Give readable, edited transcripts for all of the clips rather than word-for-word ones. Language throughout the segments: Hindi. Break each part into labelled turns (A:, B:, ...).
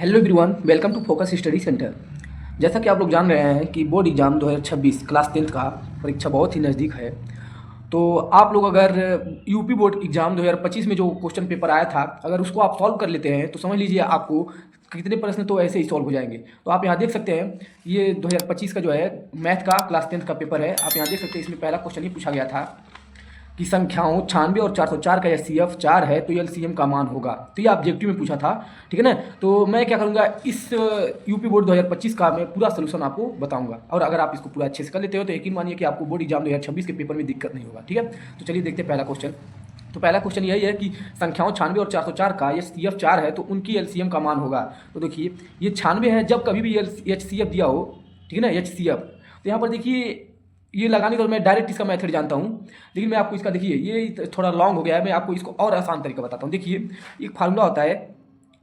A: Hello everyone, welcome to Focus Study Centre. जैसा कि आप लोग जान रहे हैं कि बोर्ड एग्ज़ाम 2026 क्लास 10th का परीक्षा बहुत ही नज़दीक है। तो आप लोग अगर यूपी बोर्ड एग्ज़ाम 2025 में जो क्वेश्चन पेपर आया था, अगर उसको आप सॉल्व कर लेते हैं तो समझ लीजिए आपको कितने प्रश्न तो ऐसे ही सॉल्व हो जाएंगे। तो आप यहाँ देख सकते हैं, ये 2025 का जो है मैथ का क्लास 10th का पेपर है। आप यहाँ देख सकते हैं, इसमें पहला क्वेश्चन ही पूछा गया था कि संख्याओं 96 और 404 का एचसीएफ 4 है तो एलसीएम का मान होगा। तो ये ऑब्जेक्टिव में पूछा था, ठीक है ना। तो मैं क्या करूँगा, इस यूपी बोर्ड 2025 का मैं पूरा सोल्यूशन आपको बताऊंगा, और अगर आप इसको पूरा अच्छे से कर लेते हो तो यकीन मानिए कि आपको बोर्ड एग्जाम 2026 के पेपर में दिक्कत नहीं होगा, ठीक है। तो चलिए देखते हैं पहला क्वेश्चन। तो पहला क्वेश्चन यही है कि संख्याओं 96 और 404 का एचसीएफ 4 है तो उनकी एलसीएम का मान होगा। तो देखिए, ये 96 है जब कभी भी एचसीएफ दिया हो, ठीक है ना, एचसीएफ। तो यहाँ पर देखिए, ये लगाने का मैं डायरेक्ट इसका मेथड जानता हूँ, लेकिन मैं आपको इसका, देखिए ये थोड़ा लॉन्ग हो गया है, मैं आपको इसको और आसान तरीका बताता हूँ। देखिए, एक फार्मूला होता है,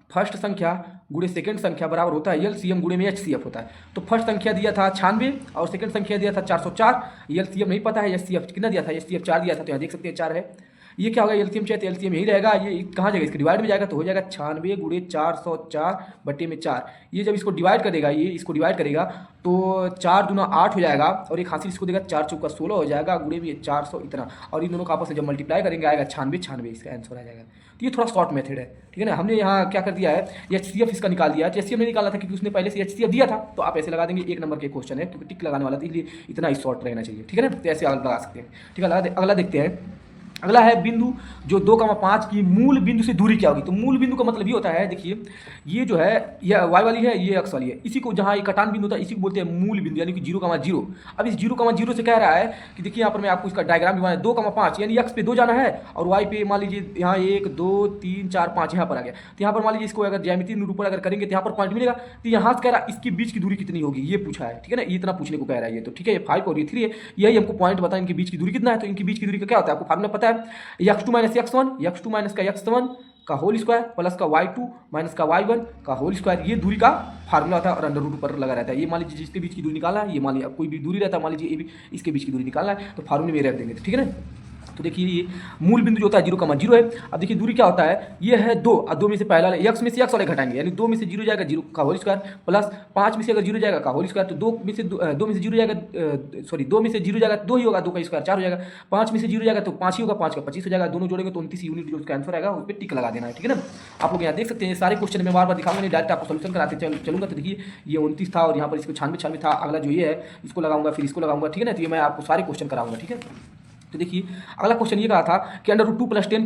A: फर्स्ट संख्या गुणे सेकंड संख्या बराबर होता है एलसीएम गुणे में एचसीएफ होता है। तो फर्स्ट संख्या दिया था 96 और सेकंड संख्या दिया था 404। एलसीएम नहीं पता है, एचसीएफ कितना दिया था, एचसीएफ 4 दिया था, तो यहाँ देख सकते हैं 4 है। ये क्या होगा, एलसीएम चाहिए तो एलसीएम यही रहेगा। ये कहाँ जाएगा, इसके डिवाइड में जाएगा तो हो जाएगा 96 गुणे 404 बटे में 4। ये जब इसको डिवाइड करेगा, ये इसको डिवाइड करेगा तो 4 दूना 8 हो जाएगा, और एक हासिल इसको देगा 4 चौका 16 हो जाएगा, गुणे में 400 इतना, और इन दोनों का आपस में जब मल्टीप्लाई करेंगे आएगा 96 96, इसका आंसर आ जाएगा। तो ये थोड़ा शॉर्ट मेथड है, ठीक है ना। हमने यहाँ क्या कर दिया है, एचसीएफ इसका निकाल दिया है। एचसीएफ नहीं निकाला था क्योंकि उसने पहले से एचसीएफ दिया था, तो आप ऐसे लगा देंगे, एक नंबर के क्वेश्चन है क्योंकि टिक लगाने वाला था, इसलिए इतना ही शॉर्ट रहना चाहिए, ठीक है ना। तो ऐसे लगा सकते हैं, ठीक है। अगला देखते हैं। अगला है बिंदु जो 2,5 की मूल बिंदु से दूरी क्या होगी। तो मूल बिंदु का मतलब ये होता है, देखिए ये जो है, ये वाई वाली है, ये एक्स वाली है, इसी को जहाँ ये कटान बिंदु होता है इसी को बोलते हैं मूल बिंदु, यानी कि 0,0। अब इस 0,0 से कह रहा है कि देखिए यहाँ पर मैं आपको इसका डायग्राम भी बनाया, 2,5 यानी एक्स पे 2 जाना है, और वाई पे मान लीजिए यहाँ 1 2 3 4 5 यहाँ पर आ गया। तो यहाँ पर मान लीजिए इसको अगर ज्यामितीय निरूपण अगर करेंगे तो यहाँ पर पॉइंट मिलेगा। तो यहाँ से कह रहा है इसके बीच की दूरी कितनी होगी, ये पूछा है, ठीक है ना। ये इतना पूछने को कह रहा है ये, तो ठीक है, ये 5 और ये 3 है, यही हमको पॉइंट बताया इनके बीच की दूरी कितना है। तो इनके बीच की दूरी का क्या होता है, आपको फार्मूला पता है, x2 minus x1, x2 minus का x1 का होल स्क्वायर प्लस का y2 माइनस का y1 का होल स्क्वायर। ये दूरी का फार्मूला था और अंडर रूट पर लगा रहता है। ये मान लीजिए जिसके बीच की दूरी निकालना है, ये मान लीजिए कोई भी दूरी रहता है, मान लीजिए ये भी इसके बीच की दूरी निकालना है, तो फार्मूले में रख देंगे, ठीक है ना। तो देखिए, ये मूल बिंदु जो होता है 0,0 है। अब देखिए दूरी क्या होता है, ये है 2, और 2 में से पहला x में से x वाले घटाएंगे, यानी 2 में से 0 जाएगा 0 का होल स्क्वायर, प्लस 5 में से अगर 0 जाएगा का होल स्क्वायर, तो 2 में से 0 जाएगा, सॉरी 2 में से 0 जाएगा 2 ही होगा, 2 का स्क्वायर 4 हो जाएगा, 5 में से 0 जाएगा तो 5 ही होगा, 5 का 25 हो जाएगा, दोनों जोड़ेंगे तो 29 यूनिट जो उसका आंसर आएगा उस पर टिक लगा देना है, ठीक है ना। आप लोग यहाँ देख सकते हैं, सारे क्वेश्चन में बार बार दिखाऊंगा नहीं, डायरेक्ट आपको सोल्यूशन कराते चलूंगा। तो देखिए, ये 29 था और यहाँ पर इसको 96 था। अगला जो ये है इसको लगाऊंगा, फिर इसको लगाऊंगा, ठीक है ना। तो ये मैं आपको सारे क्वेश्चन कराऊंगा, ठीक है। तो देखिए, अगला क्वेश्चन ये कहा था कि अंडर रूट 2 प्लस 10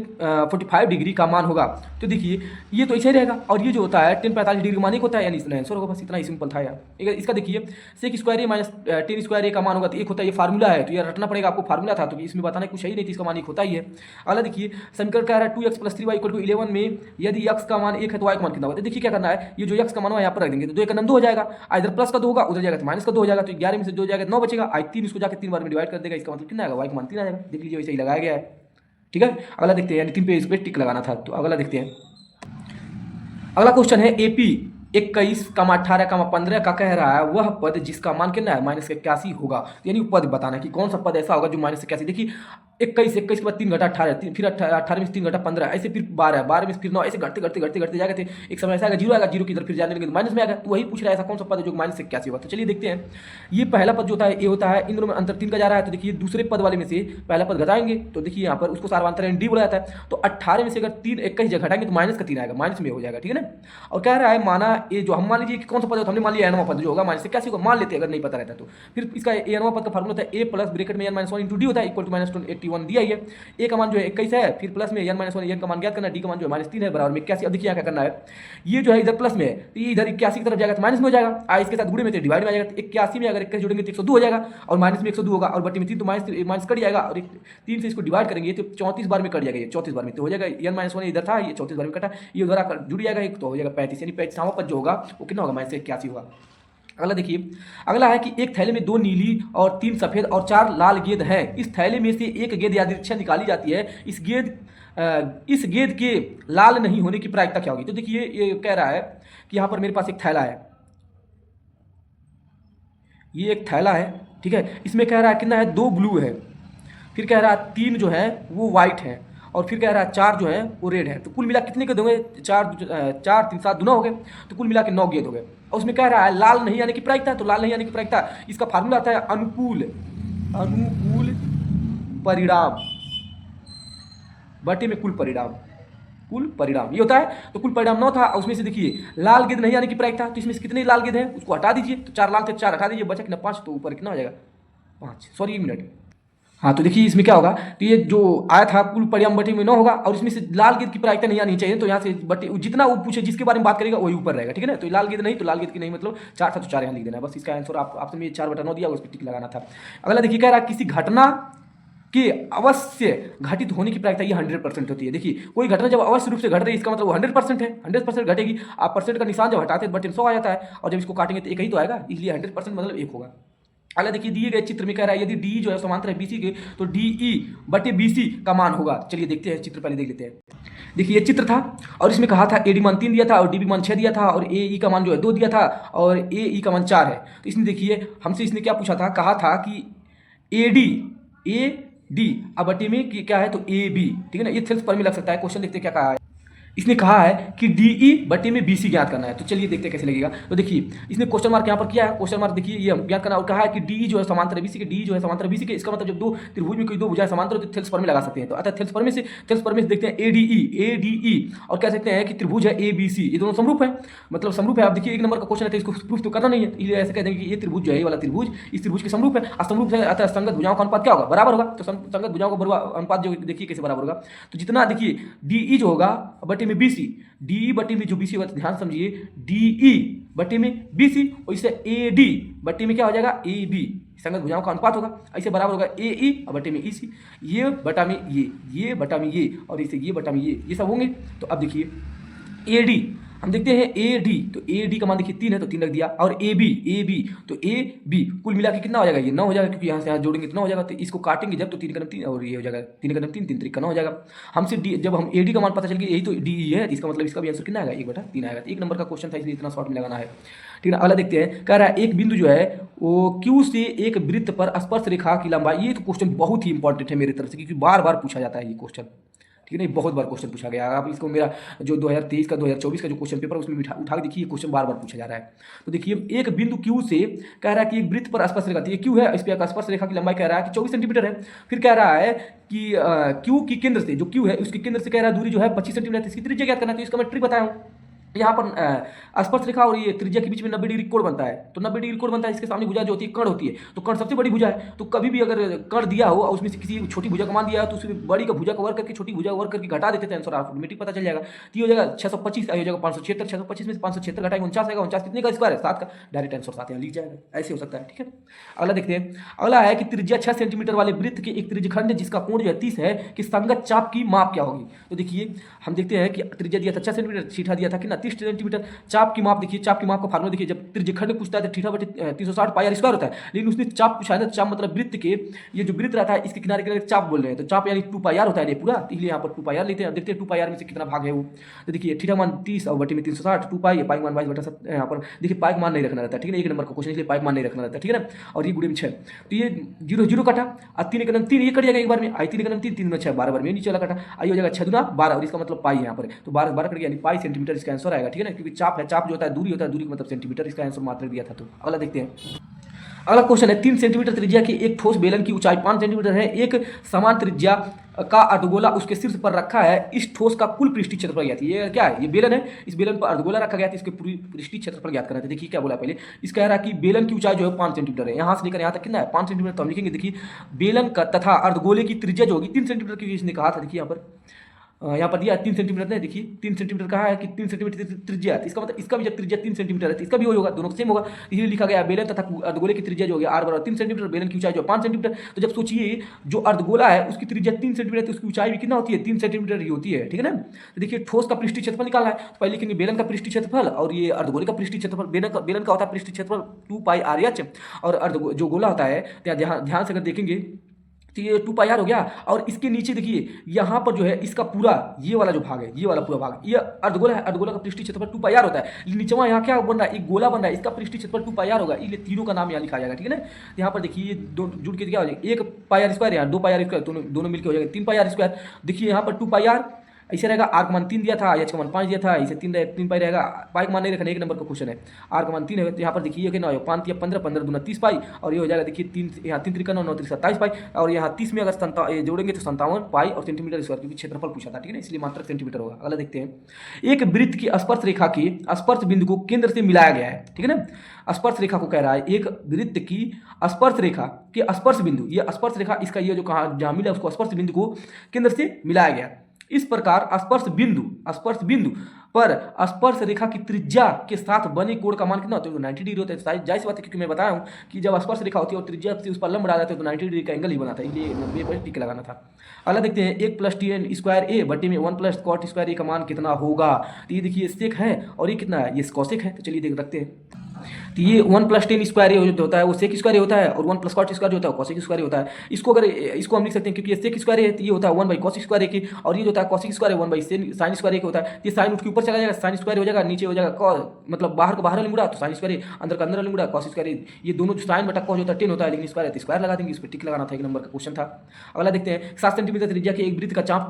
A: 45 डिग्री का मान होगा। तो देखिए, ये तो ऐसे ही रहेगा, और ये जो होता है 10 45 डिग्री का मान एक होता है, यानी इसका आंसर होगा, बस इतना ही सिंपल था यार। इसका देखिए, सेक स्क्वायर ए माइनस 10 स्क्वायर ए का मान होगा, तो एक होता है, ये फार्मूला है, तो ये रटना पड़ेगा आपको, फार्मूला था तो इसमें बताना कुछ ही नहीं थी, इसका मान एक होता ही है। अगला देखिए, समीकरण कह रहा है 2x प्लस 3y = 11 में यदि x का मान 1 है तो y का मान कितना होगा। तो देखिए क्या करना है, ये जो x का मान है यहाँ पर रख देंगे, तो 2 का 2 हो जाएगा, इधर प्लस का 2 होगा, उधर जाएगा तो माइनस का 2 हो जाएगा, तो 11 में से 2 जाएगा 9 बचेगा, 3 इसको जाकर 3 बार में डिवाइड कर देगा, इसका मतलब कितना आएगा, y का मान 3 आ जाएगा। देख लीजिए, वैसे ही लगाया गया है, ठीक है। अगला देखते हैं, यानी 3 पे इस पर टिक लगाना था। तो अगला देखते हैं, अगला क्वेश्चन है एपी 21,18,15 का कह रहा है वह पद जिसका मान कितना है -81 होगा, यानी पद बताना है कि कौन सा पद ऐसा होगा जो -81। देखिए, 21 के बाद 3 घटा 18, फिर 18 में से 3 घटा 15, ऐसे फिर 12 में से फिर 9, ऐसे घटते घटते घटते घटते जाएगा। एक समय ऐसा आएगा 0 आएगा, 0 की इधर फिर जाने लगे माइनस में आएगा। तो वही पूछ रहा है ऐसा कौन सा पद है जो -81 होगा। तो चलिए देखते हैं, ये पहला पद जो होता है ये होता है, इन दोनों में अंतर 3 का जा रहा है। तो देखिए, दूसरे पद वाले में से पहला पद घटाएंगे, तो देखिए यहाँ पर उसको सार्वधातुक डी बोला जाता है। तो 18 में से अगर 3 21 जगह घटाएंगे तो माइनस का 3 आएगा, माइनस में हो जाएगा, ठीक है ना। और कह रहा है माना ये जो हम मान लीजिए कि कौन सा पद है, हमने मान लिया एनवां पद जो होगा -81 होगा, मान लेते हैं अगर नहीं पता रहता तो। फिर इसका एनवां पद का फार्मूला होता है ए प्लस ब्रैकेट में n - 1 × डी होता है इक्वल टू -81 दिया ही है। ए का मान जो है 21 है, फिर प्लस में n - 1 n का मान ज्ञात करना, डी का मान जो है -3 है बराबर में 81। अब देखिए यहाँ क्या करना है, ये जो है इधर प्लस में है तो ये इधर 81 की तरफ जाएगा तो माइनस में हो जाएगा, इसके साथ गुणे में तो डिवाइड में आ जाएगा। तो 81 में अगर 21 जोड़ेंगे तो 102 हो जाएगा, और माइनस में 102 होगा, और बटे में 3 तो माइनस कट जाएगा, और 3 से इसको डिवाइड करेंगे तो 34 बार में कट जाएगा, ये 34 बार में तो हो जाएगा n - 1 इधर था, ये 34 बार में कटा, ये उधर आकर जुड़ जाएगा एक, तो हो जाएगा 35, यानी 35वां पद जो होगा वो कितना होगा, -81 होगा। अगला देखिए, अगला है कि एक थैले में 2 नीली और 3 सफ़ेद और 4 लाल गेंद हैं। इस थैले में से एक गेंद यादृच्छिक निकाली जाती है, इस गेंद के लाल नहीं होने की प्रायिकता क्या होगी। तो देखिए, ये कह रहा है कि यहाँ पर मेरे पास एक थैला है, ये एक थैला है, ठीक है। इसमें कह रहा है कितना है, 2 ब्लू है, फिर कह रहा है 3 जो है वो वाइट है, और फिर कह रहा है 4 जो है वो रेड है। तो कुल मिला कितने गेंद होंगे? 4 4 3 7 गुना हो गए, तो कुल मिला के 9 गेंद हो गए। और उसमें कह रहा है लाल नहीं आने की प्रायिकता, तो लाल नहीं आने की प्रायिकता इसका फार्मूला आता है अनुकूल परिणाम बटे में कुल परिणाम ये होता है। तो कुल परिणाम 9 था, उसमें से देखिए लाल गेंद नहीं आने की प्रायिकता, तो इसमें से कितने लाल गेंद है उसको हटा दीजिए। तो 4 लाल थे, 4 हटा दीजिए, बचा कितना 5, तो ऊपर कितना हो जाएगा 5, सॉरी 1 मिनट। हाँ, तो देखिए इसमें क्या होगा, तो ये जो आया था कुल परिणाम बटे में 9 होगा, और इसमें से लाल गेंद की प्रायिकता नहीं आनी चाहिए, तो यहाँ से बटे जितना वो पूछे जिसके बारे में बात करेगा वही ऊपर रहेगा, ठीक है ना। तो लाल गेंद नहीं, तो लाल गेंद की नहीं मतलब 4 था तो 4 यहाँ लिख देना है, बस इसका आंसर आपसे में 4/9 दिया, उस पर टिक लगाना था। अगला देखिए कह रहा है किसी घटना कि अवश्य घटित होने की प्रायिकता ये 100% होती है। देखिए कोई घटना जब अवश्य रूप से घट रही है इसका मतलब वो 100% है, 100% घटेगी। आप परसेंट का निशान जब हटाते हैं बटे 100 आ जाता है, और जब इसको काटेंगे तो एक ही तो आएगा, इसलिए 100% मतलब 1 होगा। अगला देखिए दिए गए चित्र में कह रहा है यदि डी जो है समांतर है बीसी के, तो डी बटे बीसी का मान होगा। चलिए देखते हैं चित्र, पहले देख लेते हैं। देखिए ये चित्र था, और इसमें कहा था एडी मान 3 दिया था, और डीबी मान 6 दिया था, और ए का मान जो है 2 दिया था, और ए का मान 4 है। तो इसमें देखिए हमसे इसने क्या पूछा था, कहा था कि ए डी अब बटे में क्या है, तो ए बी, ठीक है ना। ये सेल्स पर में लग सकता है, क्वेश्चन देखते हैं क्या कहा है। इसने कहा है कि डीई बटे में बीसी ज्ञात करना है। तो चलिए देखते हैं कैसे लगेगा। तो देखिए इसने क्वेश्चन मार्क यहाँ पर किया है, क्वेश्चन मार्क देखिए ये ज्ञात करना, और कहा है कि डीई जो है समांतर बीसी के, डी जो है समांतर बीसी के। इसका मतलब जब दो त्रिभुज में कोई दो भुजाएं समांतर हो तो थेल्स पर में लगा सकते हैं। तो अतः थेल्स पर में से देखते हैं एडीई, और कह सकते हैं कि त्रिभुज है एबीसी, ये दोनों समरूप है, मतलब समरूप है। आप देखिए 1 नंबर का क्वेश्चन है तो इसको प्रूफ तो करना नहीं है, इसलिए ऐसे कह देंगे कि ये त्रिभुज जो है, ये वाला त्रिभुज इस त्रिभुज के समरूप है, असमरूप है, अतः संगत भुजाओं का अनुपात क्या होगा, बराबर होगा। तो संगत भुजाओं का अनुपात जो देखिए कैसे बराबर होगा, तो जितना देखिए डीई जो होगा बटे में बीसी, डीई बटे में जो बीसी होगा, ध्यान समझिए डीई बटे में बीसी, और इससे एडी बटे में क्या हो जाएगा ए बी, संगत भुजाओं का अनुपात होगा, ऐसे बराबर होगा ए बटे में ईसी, ये बटा में ये बटा में ये, और इसे ये बटा में ये सब होंगे। तो अब देखिए एडी हम देखते हैं एडी, तो एडी का मान देखिए 3 है तो 3 रख दिया, और ए बी तो ए बी कुल मिला के कितना हो जाएगा, ये 9 हो जाएगा, क्योंकि यहाँ से यहाँ जोड़ेंगे तो 9 हो जाएगा। तो इसको काटेंगे जब तो 3 कदम 3, और ये हो जाएगा 3 कदम 3, 3 3 का 9 हो जाएगा। हमसे जब हम एडी का मान पता चल गया यही तो डी है, तो इसका मतलब इसका भी आंसर कितना आएगा 1/3 आएगा। तो 1 नंबर का क्वेश्चन था, इसलिए इतना शॉर्ट में लगाना है, ठीक है। अगला देखते हैं, कह रहा है एक बिंदु जो है वो क्यू से एक वृत्त पर स्पर्श रेखा की लंबाई, ये तो क्वेश्चन बहुत ही इंपॉर्टेंट है मेरी तरफ से, क्योंकि बार बार पूछा जाता है ये क्वेश्चन, ठीक है ना। बहुत बार क्वेश्चन पूछा गया, आप इसको मेरा जो 2023 का 2024 का जो क्वेश्चन पेपर उसमें उठा के देखिए, क्वेश्चन बार बार पूछा जा रहा है। तो देखिए एक बिंदु क्यू से कह रहा है कि एक वृत्त पर स्पर्श रेखा थी, क्यू है, इस पर स्पर्श रेखा की लंबाई कह रहा है कि 24 सेंटीमीटर है। फिर कह रहा है कि क्यू की केंद्र से, जो क्यू है उसके केंद्र से कह रहा है दूरी जो है 25 सेंटीमीटर, इसकी त्रिज्या ज्ञात करना है। तो इसका मैं ट्रिक बताया हूँ, यहाँ पर स्पर्श रेखा और ये त्रिज्या के बीच में 90 डिग्री कोण बनता है। तो 90 डिग्री कोण बनता है, इसके सामने भुजा जो होती है कर्ण होती है, तो कर्ण सबसे बड़ी भुजा है। तो कभी भी अगर कर्ण दिया हो और उसमें से किसी छोटी भुजा का मान दिया हो, तो उसमें बड़ी का भुजा का वर्ग करके छोटी भुजा वर्ग करके घटा देते थे, आंसर ऑटोमेटिक पता चल जाएगा। तो ये हो जाएगा 625, हो जाएगा 576, 625 में से 576 घटाएंगे 49 आएगा, 49 कितने का स्क्वायर है 7 का, डायरेक्ट आंसर 7 यहाँ लिख जाएगा, ऐसे हो सकता है, ठीक है। अगला देखते हैं, अगला है कि त्रिज्या 6 सेंटीमीटर वाले वृत्त के एक त्रिज्यखंड जिसका कोण जो है 30 है कि संगत चाप की माप क्या होगी। तो देखिए हम देखते हैं कि त्रिज्या दिया था 6 सेंटीमीटर, थीटा दिया था कितना 30 सेंटीमीटर। चाप की माप देखिए, चाप की माप का फार्मूला देखिए, जब त्रिज्यखंड पूछता है तो थीटा बटे 360 पाई आर स्क्वायर होता है, लेकिन उसने चाप पूछा है ना, चाप मतलब वृत्त के, ये जो वृत्त रहता है इसके किनारे किनारे चाप बोल रहे हैं, तो चाप यानी 2 पाई आर होता है ये पूरा, इसलिए यहाँ पर 2 पाई आर लेते हैं। देखते हैं 2 पाई आर में से कितना भाग है वो। तो देखिए थीटा मान 30 और बटे में 360, 2 पाई, पाई मान 22/7, यहाँ पर देखिए पाई मान नहीं रखना रहता, ठीक है। 1 नंबर का क्वेश्चन इसलिए पाई मान नहीं रखना रहता, ठीक है ना। और ये गुणे में 6, तो ये 0 0 कटा, और 3 कदम 3 ये कट जाएगा एक बार में, आई 3 कदम 3 3 में 6 12 बार में नीचे वाला कटा, आई हो जाएगा 6 दूना 12, और इसका मतलब पाई यहाँ पर, तो 12 कट गया यानी पाई सेंटीमीटर इसका आंसर आएगा, ठीक है ना। क्योंकि चाप है, चाप जो होता है दूरी होता है, दूरी मतलब सेंटीमीटर, इसका आंसर मात्रक दिया था। तो अगला देखते हैं, अगला क्वेश्चन है 3 सेंटीमीटर त्रिज्या की एक ठोस बेलन की ऊंचाई 5 सेंटीमीटर है, एक समान त्रिज्या का अर्धगोला उसके शीर्ष पर रखा है, इस ठोस का कुल पृष्ठीय क्षेत्रफल ज्ञात। ये क्या है, ये बेलन है, इस बेलन पर अर्धगोला रखा गया था, इसके पूरी पृष्ठीय क्षेत्रफल ज्ञात करना है। देखिए क्या बोला पहले, इसका कह रहा है कि बेलन की ऊंचाई जो है 5 सेंटीमीटर है, यहाँ से लेकर यहाँ तक कितना है 5 सेंटीमीटर। तो हम लिखेंगे देखिए बेलन का तथा अर्धगोले की त्रिज्या जो होगी 3 सेंटीमीटर की, इसने कहा था। देखिए यहाँ पर दिया 3 सेंटीमीटर है, देखिए 3 सेंटीमीटर कहा है कि 3 सेंटीमीटर त्रिज्या, इसका मतलब इसका भी जब त्रिज्या 3 सेंटीमीटर है तो इसका भी वही होगा, दोनों सेम होगा, इसलिए लिखा गया बेलन तथा अर्धगोले की त्रिज्या जो होगी r बराबर 3 सेंटीमीटर, बेलन की ऊंचाई जो 5 सेंटीमीटर। तो जब सोचिए जो अर्धगोला है उसकी त्रिज्या 3 सेंटीमीटर, तो उसकी ऊंचाई भी कितना होती है 3 सेंटीमीटर ही होती है, ठीक है ना। तो देखिए ठोस का पृष्ठीय क्षेत्रफल निकालना है, तो पहले लिखेंगे बेलन का पृष्ठीय क्षेत्रफल और ये अर्धगोले का पृष्ठीय क्षेत्रफल। बेलन का होता है पृष्ठीय क्षेत्रफल 2 पाई r h, और जो गोला होता है ध्यान से अगर देखेंगे तो ये 2πr हो गया। और इसके नीचे देखिए यहाँ पर जो है इसका पूरा ये वाला जो भाग है, ये वाला पूरा भाग, ये अर्धगोला है, अर्धगोला का पृष्ठीय क्षेत्रफल 2πr होता है। नीचवा यहाँ क्या बन रहा है, एक गोला बन रहा है, इसका पृष्ठीय क्षेत्रफल 2πr होगा। ये तीनों का नाम यहाँ लिखा जाएगा, ठीक है ना। यहाँ पर देखिए ये जुड़ के क्या हो जाएगा, 1πr2 यहाँ 2πr2 दोनों मिलकर हो जाएगा 3πr2। देखिए यहाँ पर 2πr ऐसे रहेगा, आर का मान 3 दिया था, एच का मान 5 दिया था, इसे 3 पाई रहेगा, पाई का मान नहीं रखना, एक नंबर का क्वेश्चन है। आर का मान 3 है तो यहाँ पर देखिए कितना हो 5 या 15, 15 दूना 30 पाई, और ये हो जाएगा देखिए 3 यहाँ 3 त्रिका 9 9 3 27 पाई, और यहाँ 30 में अगर जोड़ेंगे तो 57 पाई और सेंटीमीटर स्क्वायर, क्योंकि क्षेत्रफल पूछा था, ठीक है ना, इसलिए मात्रक सेंटीमीटर होगा। अगला देखते हैं, एक वृत्त की स्पर्श रेखा के स्पर्श बिंदु को केंद्र से मिलाया गया है, ठीक है ना। स्पर्श रेखा को कह रहा है, एक वृत्त की स्पर्श रेखा के स्पर्श बिंदु, ये स्पर्श रेखा इसका ये जो कहा जहाँ मिला उसको स्पर्श बिंदु को केंद्र से मिलाया गया। इस प्रकार स्पर्श बिंदु पर स्पर्श रेखा की त्रिज्या के साथ बने कोण का मान कितना होता है, तो 90 डिग्री होता है। जाहिर सी बात है, क्योंकि मैं बताया हूँ कि जब स्पर्श रेखा होती है और त्रिज्या से उस पर लंब डाला जाता है तो 90 डिग्री का एंगल ही बनाता है, इसलिए 90 पर टिक लगाना था। अगला देखते हैं, 1 + tan स्क्वायर ए बटे में 1 + cot स्क्वायर ए का मान कितना होगा। तो ये देखिए सेक है और ये कितना है, ये कॉसेक है। तो चलिए देख रखते हैं। तो ये 1 + tan स्क्वायर ए जो होता है वो सेक स्क्वायर होता है, और 1 + cot स्क्वायर जो होता है कॉसेक स्क्वायर होता है। इसको अगर इसको हम लिख सकते हैं, क्योंकि ये सेक स्क्वायर है तो ये होता है 1/cos स्क्वायर ए की, और ये जो होता है cos स्क्वायर है 1/sin स्क्वायर ए होता है। ये साइन उठ के ऊपर चला जाएगा, sin स्क्वायर हो जाएगा, नीचे हो जाएगा मतलब बाहर का बाहर वाला मुड़ा तो sin स्क्वायर, अंदर का अंदर वाला मुड़ा cos स्क्वायर। ये दोनों जो sin बटा cos होता है 10 होता है, लेकिन स्क्वायर है तो स्क्वायर लगा देंगे, इस पर टिक लगाना था, एक नंबर का क्वेश्चन था। अगला देखते हैं, 7 सेंटीमीटर त्रिज्या के एक वृत्त का चाप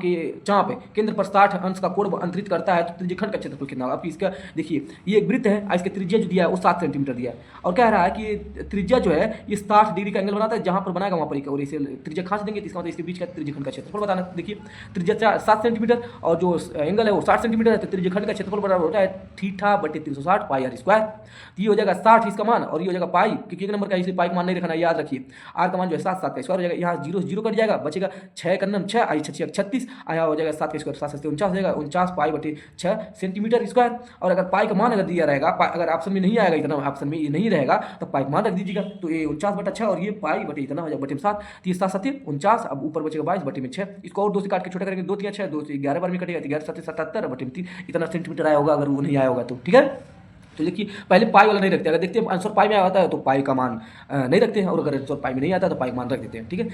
A: केंद्र पर 60 अंश का कोण अंतरित करता है, तो त्रिज्यखंड का क्षेत्रफल कितना होगा। अब इसका देखिए ये एक वृत्त है, इसका त्रिज्या जो दिया है वो 7 सेंटीमीटर दिया है, और कह रहा है कि त्रिज्या जो है ये 60 डिग्री का एंगल बनाता है, जहां पर बनाएगा वहां पर, और इसे त्रिज्या खास देंगे तो इसका मतलब इसके बीच का त्रिज्यखंड का क्षेत्रफल बताना। देखिए त्रिज्या 7 सेंटीमीटर और जो एंगल है वो 60 सेंटीमीटर है, तो त्रिज्यखंड का क्षेत्रफल बराबर होता है θ/360 पाई r स्क्वायर। तो ये हो जाएगा 60 इसका मान, और ये हो जाएगा पाई, क्योंकि एक नंबर का इसलिए पाई का मान नहीं रखना, याद रखिए। आर का मान जो है 7 7 का स्क्वायर हो जाएगा, यहाँ 0 0 कट जाएगा, बचेगा 6 का 6 आई 6 36, आया हो जाएगा 7 का स्क्वायर 7 से 49 हो जाएगा, 49 पाई/6 सेंटीमीटर स्क्वायर। और अगर पाई का मान अगर दिया रहेगा, अगर ऑप्शन में नहीं आएगा, इतना ऑप्शन में ये नहीं रहेगा तो पाई का मान रख दीजिएगा, तो ये 49/6 और ये पाई बटे इतना हो जाएगा बटे में 7, तो ये 7 7 49, अब ऊपर बचेगा 22 बटे में 6। इसको और 2 से काट के छोटा करेंगे, 2 3 6 2 से 11 बार में कटेगा, 11 7 77 बटे में 3, इतना सेंटीमीटर आया होगा, अगर वो नहीं आया होगा तो, ठीक है। तो देखिए पहले पाई वाला नहीं रखते, अगर देखते हैं आंसर पाई में आता है तो पाई का मान नहीं रखते हैं, और अगर आंसर पाई में नहीं आता तो पाई का मान रख देते हैं, ठीक है।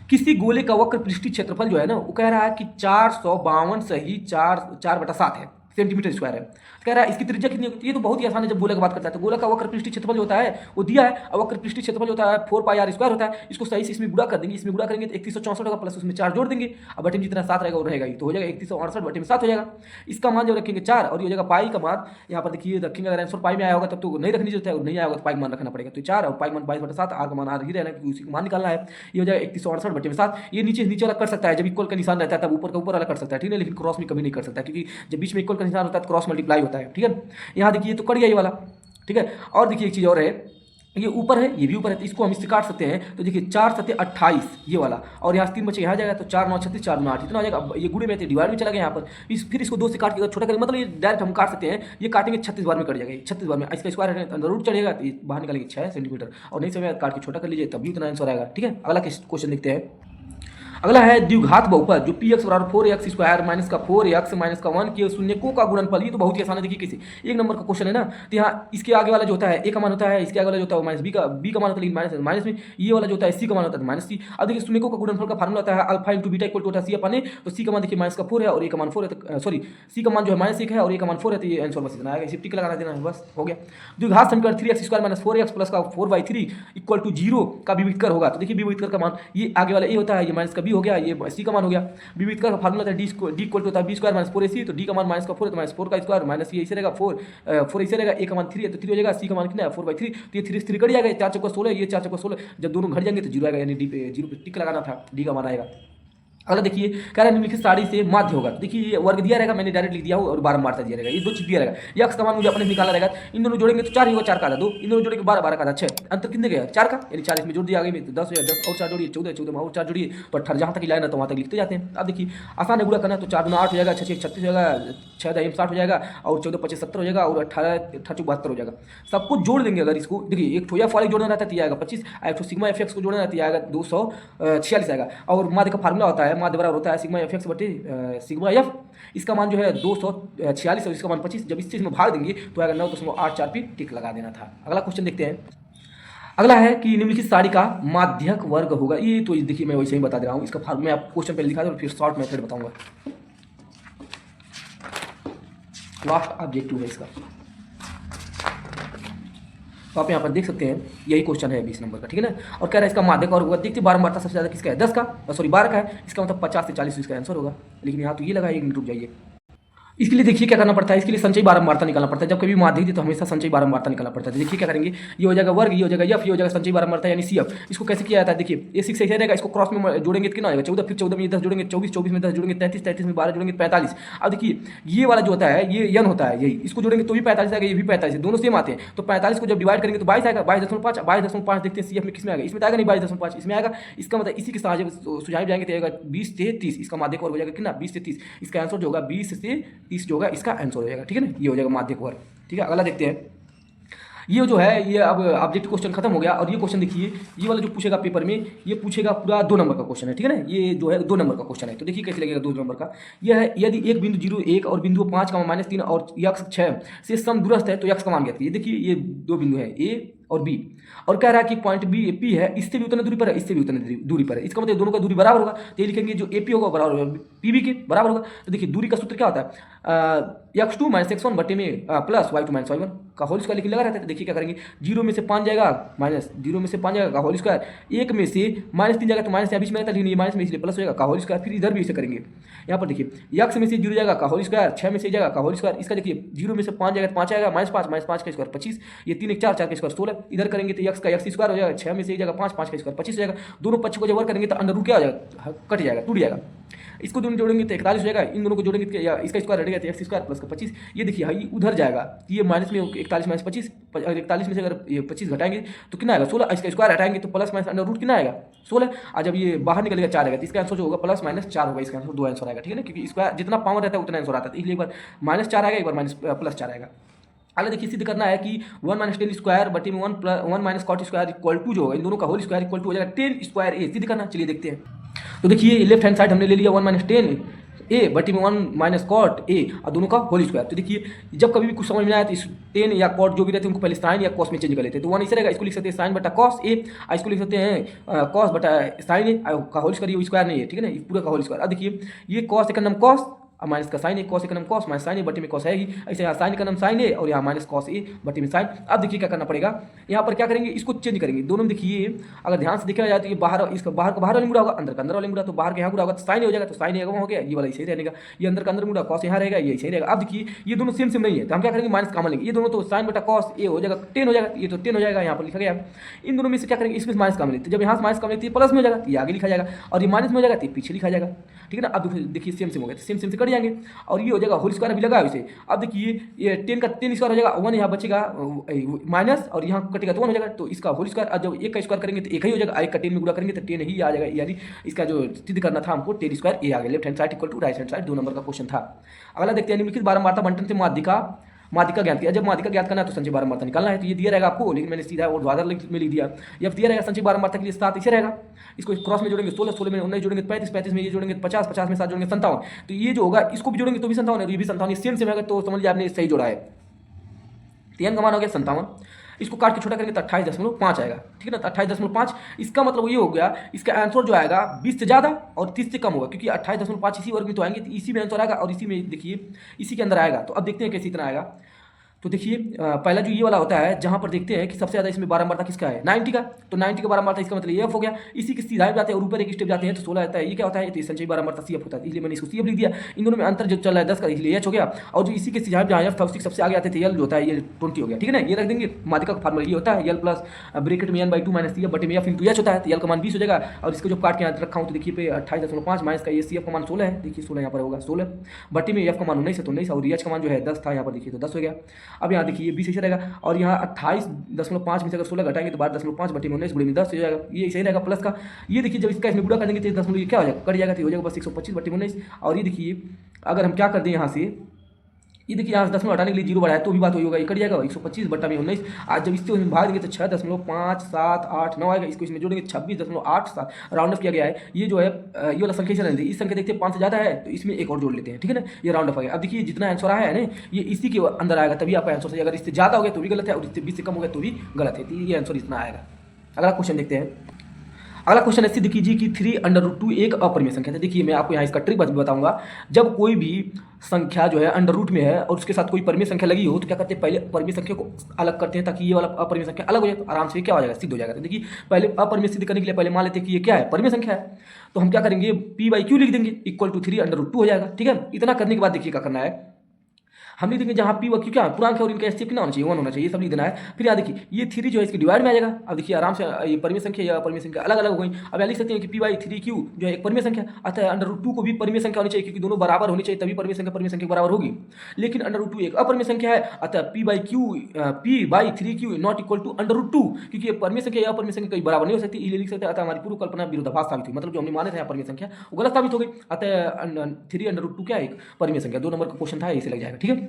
A: किसी गोले का वक्र पृष्ठीय क्षेत्रफल जो है ना, वो कह रहा है कि 452 सही 4/7 है सेंटीमीटर स्क्वायर है। कह रहा है इसकी त्रिज्या कितनी होती है, ये तो बहुत ही आसान है जब गोला की बात करता है। तो गोला का वक्र पृष्ठीय क्षेत्रफल जो होता है वो दिया है, और वक्र पृष्ठीय क्षेत्रफल जो होता है 4πr स्क्वायर होता है। इसको सही से इसमें गुणा कर देंगे, इसमें गुणा करेंगे तो 3164 होगा, प्लस उसमें 4 जोड़ देंगे, अब बटे में जितना 7 रहेगा वो रहेगा, तो हो जाएगा 3168 बटे में 7 हो जाएगा। इसका मान जो रखेंगे 4, और ये हो जाएगा पाई का मान, यहाँ पर देखिए रखेंगे, अगर आंसर पाई में आया होगा तब तो नहीं रखनी जरूरत है, और नहीं आया होगा तो पाई का मान रखना पड़ेगा। तो 4 और पाई का मान 22/7, आर का मान आर ही रहना क्योंकि उसी का मान निकालना है। ये हो जाएगा 3168 बटे में 7। ये नीचे वाला कर सकता है, जब इक्वल का निशान रहता है तब ऊपर का ऊपर वाला कर सकता है, ठीक है, लेकिन क्रॉस में कभी नहीं कर सकता, क्योंकि जब बीच में इक्वल का निशान होता है तो क्रॉस मल्टीप्लाई होता है, ठीक है। यहाँ देखिए तो कट गया ये वाला, ठीक है। और देखिए एक चीज़ और है, ये ऊपर है ये भी ऊपर है, तो इसको हम इससे काट सकते हैं। तो देखिए 4 7 28 ये वाला, और यहाँ 3 बचे यहाँ जाएगा, तो 4 9 36 4 9 8 इतना हो जाएगा। अब ये गुणे में डिवाइड में चला गया यहाँ पर, फिर इसको 2 से काट के अगर छोटा करेंगे, मतलब ये डायरेक्ट हम काट सकते हैं, ये काटेंगे 36 बार में कट जाएगा, 36 बार में इसका स्क्वायर अंदर रूट चढ़ेगा, तो ये बाहर निकालेंगे 6 सेंटीमीटर, और नहीं समय काट के छोटा कर लीजिए तभी उतना आंसर आएगा, ठीक है। अगला क्वेश्चन देखते हैं। अगला है द्विघात बहुपद जो px बराबर 4x स्क्वायर माइनस का 4x माइनस का 1 के शून्यकों का गुणनफल। ये तो बहुत ही आसान है, देखिए किसी एक नंबर का क्वेश्चन है ना। तो यहाँ इसके आगे वाला जो होता है a का मान होता है, इसके आगे वाला जो होता है माइनस b का मान होता है, लेकिन माइनस में ये वाला जो होता है c का मान होता है माइनस c। अब देखिए शून्यकों का गुणनफल का फार्मूला होता है alpha into beta equal to होता है c अपने, तो c का मान देखिए माइनस का 4 है और a का मान 4 है, तो सॉरी c का मान जो है माइनस 1 है और a का मान 4 है, तो ये आंसर बस इतना आएगा, इसे टिक लगाना देना है, बस हो गया। द्विघात समीकरण 3x square minus 4x plus का 4/3 इक्वल टू 0 का विविधकर होगा। तो देखिए विविधकर का मान ये आगे वाला a होता है, ये माइनस का b हो गया, ये c का मान हो गया। विविधकर का फार्मूला था d इक्वल टू होता है b स्क्वायर माइनस 4ac, तो d का मान माइनस का 4 है तो माइनस 4 का स्क्वायर माइनस ये ऐसे रहेगा 4 ऐसे रहेगा, a का मान 3 है तो 3 हो जाएगा, c का मान कितना है 4/3, तो ये 3 3 कट जाएगा, 4 चौका 16, ये 4 चौका 16, जब दोनों घट जाएंगे तो 0 आएगा, यानी d पे 0 पे टिक लगाना था, d का मान आएगा। अगला देखिए कह रहा है निम्नलिखित साड़ी से माध्य होगा। देखिए ये वर्ग दिया रहेगा, मैंने डायरेक्ट लिख दिया हूँ और बारंबारता दिया रहेगा, ये 2 चीज दिया रहेगा। ये x का मान मुझे अपने निकाला रहेगा, इन दोनों जोड़ेंगे तो 4 ही होगा, 4 का आधा 2, इन दोनों जोड़ेंगे 12 12 का आधा 6, अंतर कितने गया 4 का, यानी 40 में जोड़ दिया आगे में तो 10 हो जाएगा, 10 और 4 जोड़िए 14 14 में और 4 जोड़िए तो 18, जहाँ तक की लाइन है तो वहाँ तक लिखते जाते हैं। अब देखिए आसान है गुणा करना, तो 4 दूना 8 हो जाएगा, 6 36 हो जाएगा, 6 10 60 हो जाएगा, और 14 25 70 हो जाएगा, और 18 72 हो जाएगा। सबको जोड़ देंगे, अगर इसको देखिए एक ठोया फॉल जोड़ना रहता है तो आएगा 25, एक सिग्मा एफ एक्स को जोड़ना रहता है आएगा 246 आएगा, और माध्य का फार्मूला होता है माध्य बराबर होता है सिग्मा एफ एक्स बटे सिग्मा एफ, इसका मान जो है 246 और इसका मान 25, जब इस चीज में भाग देंगे तो आएगा 9.84 पे टिक लगा देना था। अगला क्वेश्चन देखते हैं। अगला है कि निम्नलिखित सारणी का माध्यक वर्ग होगा। ये तो देखिए मैं वैसे ही बता दे रहा हूँ, इसका मैं आपको क्वेश्चन पहले लिखा दूँ और फिर शॉर्ट मेथड बताऊंगा। लास्ट ऑब्जेक्टिव है इसका, तो आप यहाँ पर देख सकते हैं यही क्वेश्चन है 20 नंबर का, ठीक है ना। और कह रहा है इसका माध्यक और होगा, देखते बारंबारता सबसे ज़्यादा किसका है, 10 का, सॉरी 12 का है, इसका मतलब 50 से 40 इसका आंसर होगा। लेकिन यहाँ तो ये लगा, 1 मिनट रुक जाइए। इसके लिए देखिए क्या करना पड़ता है, इसके लिए संचयी बारंबारता निकालना पड़ता है। जब कभी माध्यक दी तो हमेशा संचयी बारंबारता निकालना पड़ता है। देखिए क्या करेंगे, ये हो जाएगा वर्ग, ये हो जाएगा एफ, ये हो जाएगा संचयी बारंबारता यानी सी एफ। इसको कैसे किया जाता है, देखिए ये 6 रहेगा, इसको क्रॉस में जोड़ेंगे तो कितना आएगा 14, फिर 14 में 10 जोड़ेंगे 24, 24 में 10 जोड़ेंगे 33, 33 में 12 जोड़ेंगे 45। अब देखिए ये वाला जो होता है ये यन होता है, यही इसको जोड़ेंगे तो भी 45 आएगा, ये भी 45, दोनों सेम आते हैं। तो 45 को जब डिवाइड करेंगे तो 22 आएगा, 22.5, 22.5 देखते हैं सी एफ में किसमें आएगा, इसमें आएगा नहीं 22.5, इसमें आएगा। इसका मतलब इसी के साथ सुझाव जाएंगे तो आएगा 20 से 30, इसका माध्यक वर्ग हो जाएगा कितना 20 से 30, इसका आंसर जो होगा 20 से 30 जो होगा इसका आंसर हो जाएगा, ठीक है ना। ये हो जाएगा माध्यक वर्ग, ठीक है। अगला देखते हैं, ये जो है ये अब ऑब्जेक्टिव क्वेश्चन खत्म हो गया। और ये क्वेश्चन देखिए, ये वाला जो पूछेगा पेपर में, ये पूछेगा पूरा 2 नंबर का क्वेश्चन है, ठीक है ना। ये जो है 2 नंबर का क्वेश्चन है, तो देखिए कैसे लगेगा 2 नंबर का। यह है यदि एक बिंदु 0, 1 और बिंदु 5, -3 और यक्ष 6 से समदूरस्थ है तो यक्ष का मान ज्ञात कीजिए। देखिए ये 2 बिंदु है ए और बी, और कह रहा है कि पॉइंट बी पी है, इससे भी उतनी दूरी पर है, इससे भी उतनी दूरी पर है। इसका मतलब दोनों का दूरी बराबर होगा, तो ये लिखेंगे जो एपी होगा बराबर होगा पीबी के बराबर होगा। तो देखिए दूरी का सूत्र क्या होता है, x2 - x1 बटे में प्लस y2 - y1 का होल स्क्वायर लिखने लगा रहता है। तो देखिए क्या करेंगे, 0 में से 5 जाएगा माइनस, 0 में से 5 जाएगा का होल स्क्वायर, 1 में से -3 जाएगा तो माइनस यहाँ बीच में रहता है, लेकिन ये माइनस में इसलिए प्लस हो जाएगा का होल स्क्वायर। फिर इधर भी इसे करेंगे, यहाँ पर देखिए x में से 0 जाएगा का होल स्क्वायर, 6 में से जाएगा का होल स्क्वायर। इसका देखिए 0 में से 5 जाएगा तो 5 आएगा, -5 का स्क्वायर 25, ये 3 1 4 4 का स्क्वायर 16। इधर करेंगे तो x का x स्क्वायर हो जाएगा, 6 में से एक जाएगा 5 5 का स्क्वायर 25 हो जाएगा। दोनों पक्ष को जब वर्ग करेंगे तो अंडर रूट क्या हो जाएगा, कट जाएगा, टूट जाएगा। इसको दोनों जोड़ेंगे तो 41 हो जाएगा, इन दोनों को जोड़ेंगे तो इसका स्क्वायर हटेगा तो x स्क्वायर प्लस का 25। ये देखिए ये उधर जाएगा, ये माइनस में 41 - 25, 41 में से अगर ये 25 घटाएंगे तो कितना आएगा 16, इसका स्क्वायर हटाएंगे तो प्लस माइनस अंडर रूट कितना आएगा 16। और जब ये बाहर निकलेगा 4 आएगा तो इसका आंसर जो होगा प्लस माइनस 4 होगा, इसका आंसर 2 आंसर आएगा, ठीक है ना। क्योंकि स्क्वायर जितना पावर रहता है उतना आंसर आता है, इसलिए एक बार -4 आएगा, एक बार प्लस 4 आएगा। अगला देखिए सिद्ध करना है कि 1 - 10 स्क्वायर बटे में 1 - cot स्क्वायर इक्वल टू जो होगा इन दोनों का होल स्क्वायर इक्वल टू हो जाएगा 10 स्क्वायर ए। सिद्ध करना, चलिए देखते हैं। तो देखिए लेफ्ट हैंड साइड हमने ले लिया 1 - 10 ए बटे में 1 - cot ए और दोनों का होल स्क्वायर। तो देखिए जब कभी भी कुछ समझ में आया तो इस 10 या cot जो भी रहते हैं उनको पहले साइन या कॉस में चेंज कर लेते हैं। तो 1 इसे रहेगा, इसको लिख सकते हैं साइन बटा कॉस ए, इसको लिख सकते हैं कॉस बटा साइन ए का होल स्क्वायर, ये स्क्वायर नहीं है, ठीक है ना, पूरा का होल स्क्वायर। अब देखिए ये कॉस का नाम कॉस और माइनस का साइन ए, कॉस का नाम कॉस माइनस साइन ए बटे में कॉस आएगी। ऐसे यहाँ साइन का नाम साइन ए और यहाँ माइनस कॉस ए बटे में साइन। अब देखिए क्या करना पड़ेगा, यहाँ पर क्या करेंगे, इसको चेंज करेंगे दोनों। देखिए अगर ध्यान से देखा जाए तो ये बाहर, इसका बाहर का बाहर वाले मुड़ा होगा, अंदर का अंदर वाले मुड़ा, तो बाहर का यहाँ मुड़ा होगा तो साइन हो जाएगा, तो साइन वहाँ हो गया, ये वाला सही रहेगा। ये अंदर का अंदर मुड़ा कॉस यहाँ रहेगा, ये सही रहेगा। अब देखिए ये दोनों सेम नहीं है तो हम क्या करेंगे माइनस कॉमन लेंगे, ये दोनों तो साइन बटा कॉस ए हो जाएगा 10 हो जाएगा, ये तो 10 हो जाएगा, यहाँ पर लिखा गया। इन दोनों में से क्या करेंगे, इसमें माइनस कॉमन लेते, जब यहाँ से माइनस कॉमन लेते प्लस में हो जाएगा, ये आगे लिखा जाएगा, और ये माइनस में हो जाएगा तो पीछे लिखा जाएगा, ठीक है ना। अब देखिए सेम हो गया, सेम से कट जाएंगे और ये हो जाएगा होल स्क्वायर भी लगा है इसे। अब देखिए ये 10 का 10 स्क्वायर हो जाएगा, 1 यहाँ बचेगा माइनस और यहाँ कटेगा तो 1 हो जाएगा, तो इसका होल स्क्वायर। जब एक का स्क्वायर करेंगे तो एक ही हो जाएगा, एक का 10 में गुणा करेंगे तो 10 ही आ जाएगा, यानी इसका जो सिद्ध करना था हमको 10 स्क्वायर ए आ गया। Left hand side equal to right hand side 2 number का क्वेश्चन था। अगला देखते हैं, निम्नलिखित बारंबारता बंटन से माध्यिका ज्ञात किया। जब माध्यिका ज्ञात करना है तो संचय बारंबारता निकालना है, तो ये दिया रहेगा आपको, लेकिन मैंने सीधा और ज्यादा में लिख दिया। ये दिया रहेगा संचय बारंबारता के लिए 7 इसे रहेगा, इसको क्रॉस में जोड़ेंगे 16, 16 में 19 जोड़ेंगे 35, 35 में ये जोड़ेंगे 50, 50 में 7 जोड़ेंगे 57। तो ये जो होगा इसको भी जोड़ेंगे तो भी 57 है, ये भी 57, ये सेम होगा, तो समझ लिया आपने सही जोड़ा है। 3 का मान हो गया 57, इसको काट के छोटा करेंगे तो 28.5 आएगा, ठीक है ना। तो 28.5, इसका मतलब ये हो गया, इसका आंसर जो आएगा 20 से ज़्यादा और 30 से कम होगा, क्योंकि 28.5 इसी वर्ग में तो आएंगे, तो इसी में आंसर आएगा और इसी में देखिए इसी के अंदर आएगा। तो अब देखते हैं कैसे इतना आएगा। तो देखिए पहला जो ये वाला होता है जहाँ पर देखते हैं कि सबसे ज़्यादा इसमें बारंबारता किसका है 90 का, तो 90 का बारंबारता इसका मतलब एफ हो गया। इसी के सीधा जाते हैं और ऊपर एक स्टेप जाते हैं तो 16 आता है, ये क्या होता है, तो संचयी बारंबारता सी एफ होता है, इसलिए मैंने इसको सी एफ लिख दिया। इन दोनों में अंतर जो चल रहा है 10 का, इसलिए एच हो गया। और जो इसी के सीधा जहाँ एफ था उसके सबसे आगे आते थे एल जो होता है, ये 20 हो गया, ठीक है ना। ये रख देंगे, माध्यिका का फार्मूला ये होता है एल प्लस ब्रैकेट में n/2 माइनस सी एफ बटे में एफ इंटू एच होता है, तो एल का मान 20 हो जाएगा। और इसको जो काट के यहाँ रखा हूँ तो देखिए पे 28.5 माइनस का ये सी एफ का मान 16 है, देखिए 16 यहाँ पर होगा 16 बटे में एफ का मान 19 है तो 19, और एच का मान जो है 10 था, यहाँ पर देखिए तो 10 हो गया। अब यहाँ देखिए 20 ऐसे रहेगा, और यहाँ 28.5 में से अगर 16 घटाएंगे तो 12.5 बटे में 19 गुणे में 10 हो जाएगा, ये सही रहेगा प्लस का। ये देखिए जब इसका इसमें गुणा कर देंगे तो 10 क्या हो जाएगा, कट जाएगा, तो हो जाएगा बस 125 बटे में 19। और ये देखिए अगर हम क्या कर दें यहाँ से, ये देखिए यहाँ से 10 हटाने के लिए 0 बढ़ाया तो भी बात होगा, ये कट जाएगा 125 बटा में 19। आज जब इसको भाग देंगे तो 6.578 9 आएगा, इसको इसमें जोड़ेंगे 26.87 राउंड अप किया गया है। ये जो है ये वाला संख्या चल रही है, इस संख्या देखते हैं 5 से ज़्यादा है तो इसमें एक और जोड़ लेते हैं, ठीक है ना, ये राउंड अप आ गया। अब देखिए जितना आंसर आया है ना ये इसी के अंदर आएगा, तभी आपका आंसर सही। अगर इससे ज़्यादा हो गया तो भी गलत है और इससे 20 से कम हो गया तो भी गलत है, तो ये आंसर इतना आएगा। अगला क्वेश्चन देखते हैं। अगला क्वेश्चन है, सिद्ध कीजिए कि 3√2 एक अपरिमेय संख्या है। देखिए मैं आपको यहाँ इसका ट्रिक बताऊंगा। जब कोई भी संख्या जो है अंडर रूट में है और उसके साथ कोई परिमेय संख्या लगी हो तो क्या करते हैं, पहले परिमेय संख्या को अलग करते हैं ताकि ये वाला अपरिमेय संख्या अलग हो जाए, तो आराम से क्या हो जाएगा, सिद्ध हो जाएगा। तो देखिए पहले अपरिमेय सिद्ध करने के लिए पहले मान लेते हैं कि ये क्या है, परिमेय संख्या है। तो हम क्या करेंगे, p/q लिख देंगे इक्वल टू 3√2 हो जाएगा। ठीक है, इतना करने के बाद देखिए क्या करना है, हम लिख देंगे जहाँ पी व क्यू क्या पूर्णांक है और इनका एचसीएफ कितना होना चाहिए, 1 होना चाहिए, ये सब लिख देना है। फिर यहाँ देखिए ये 3 जो है इसके डिवाइड में आ जाएगा। अब देखिए आराम से ये परिमेय संख्या या अपरिमेय संख्या अलग अलग हो गई। अब यहाँ लिख सकते हैं कि p/3q जो है एक परिमेय संख्या, अतः √2 को भी परिमेय संख्या होनी चाहिए क्योंकि दोनों बराबर होनी चाहिए, तभी परिमेय संख्या के बराबर होगी। लेकिन √2 एक अपरिमेय संख्या है, अतः p/3q नॉट इक्वल टू √2, क्योंकि परिमेय संख्या या अपरिमेय संख्या कहीं बराबर नहीं हो सकती, इसलिए लिख सकते हैं। अतः हमारी पूर्व कल्पना विरोधाभास साबित हुई, मतलब जो हमने माने थे परिमेय संख्या वो गलत साबित हो गई। अतः 3√2 क्या है, एक परिमेय संख्या। 2 नंबर का क्वेश्चन था, इसे लग जाएगा। ठीक है,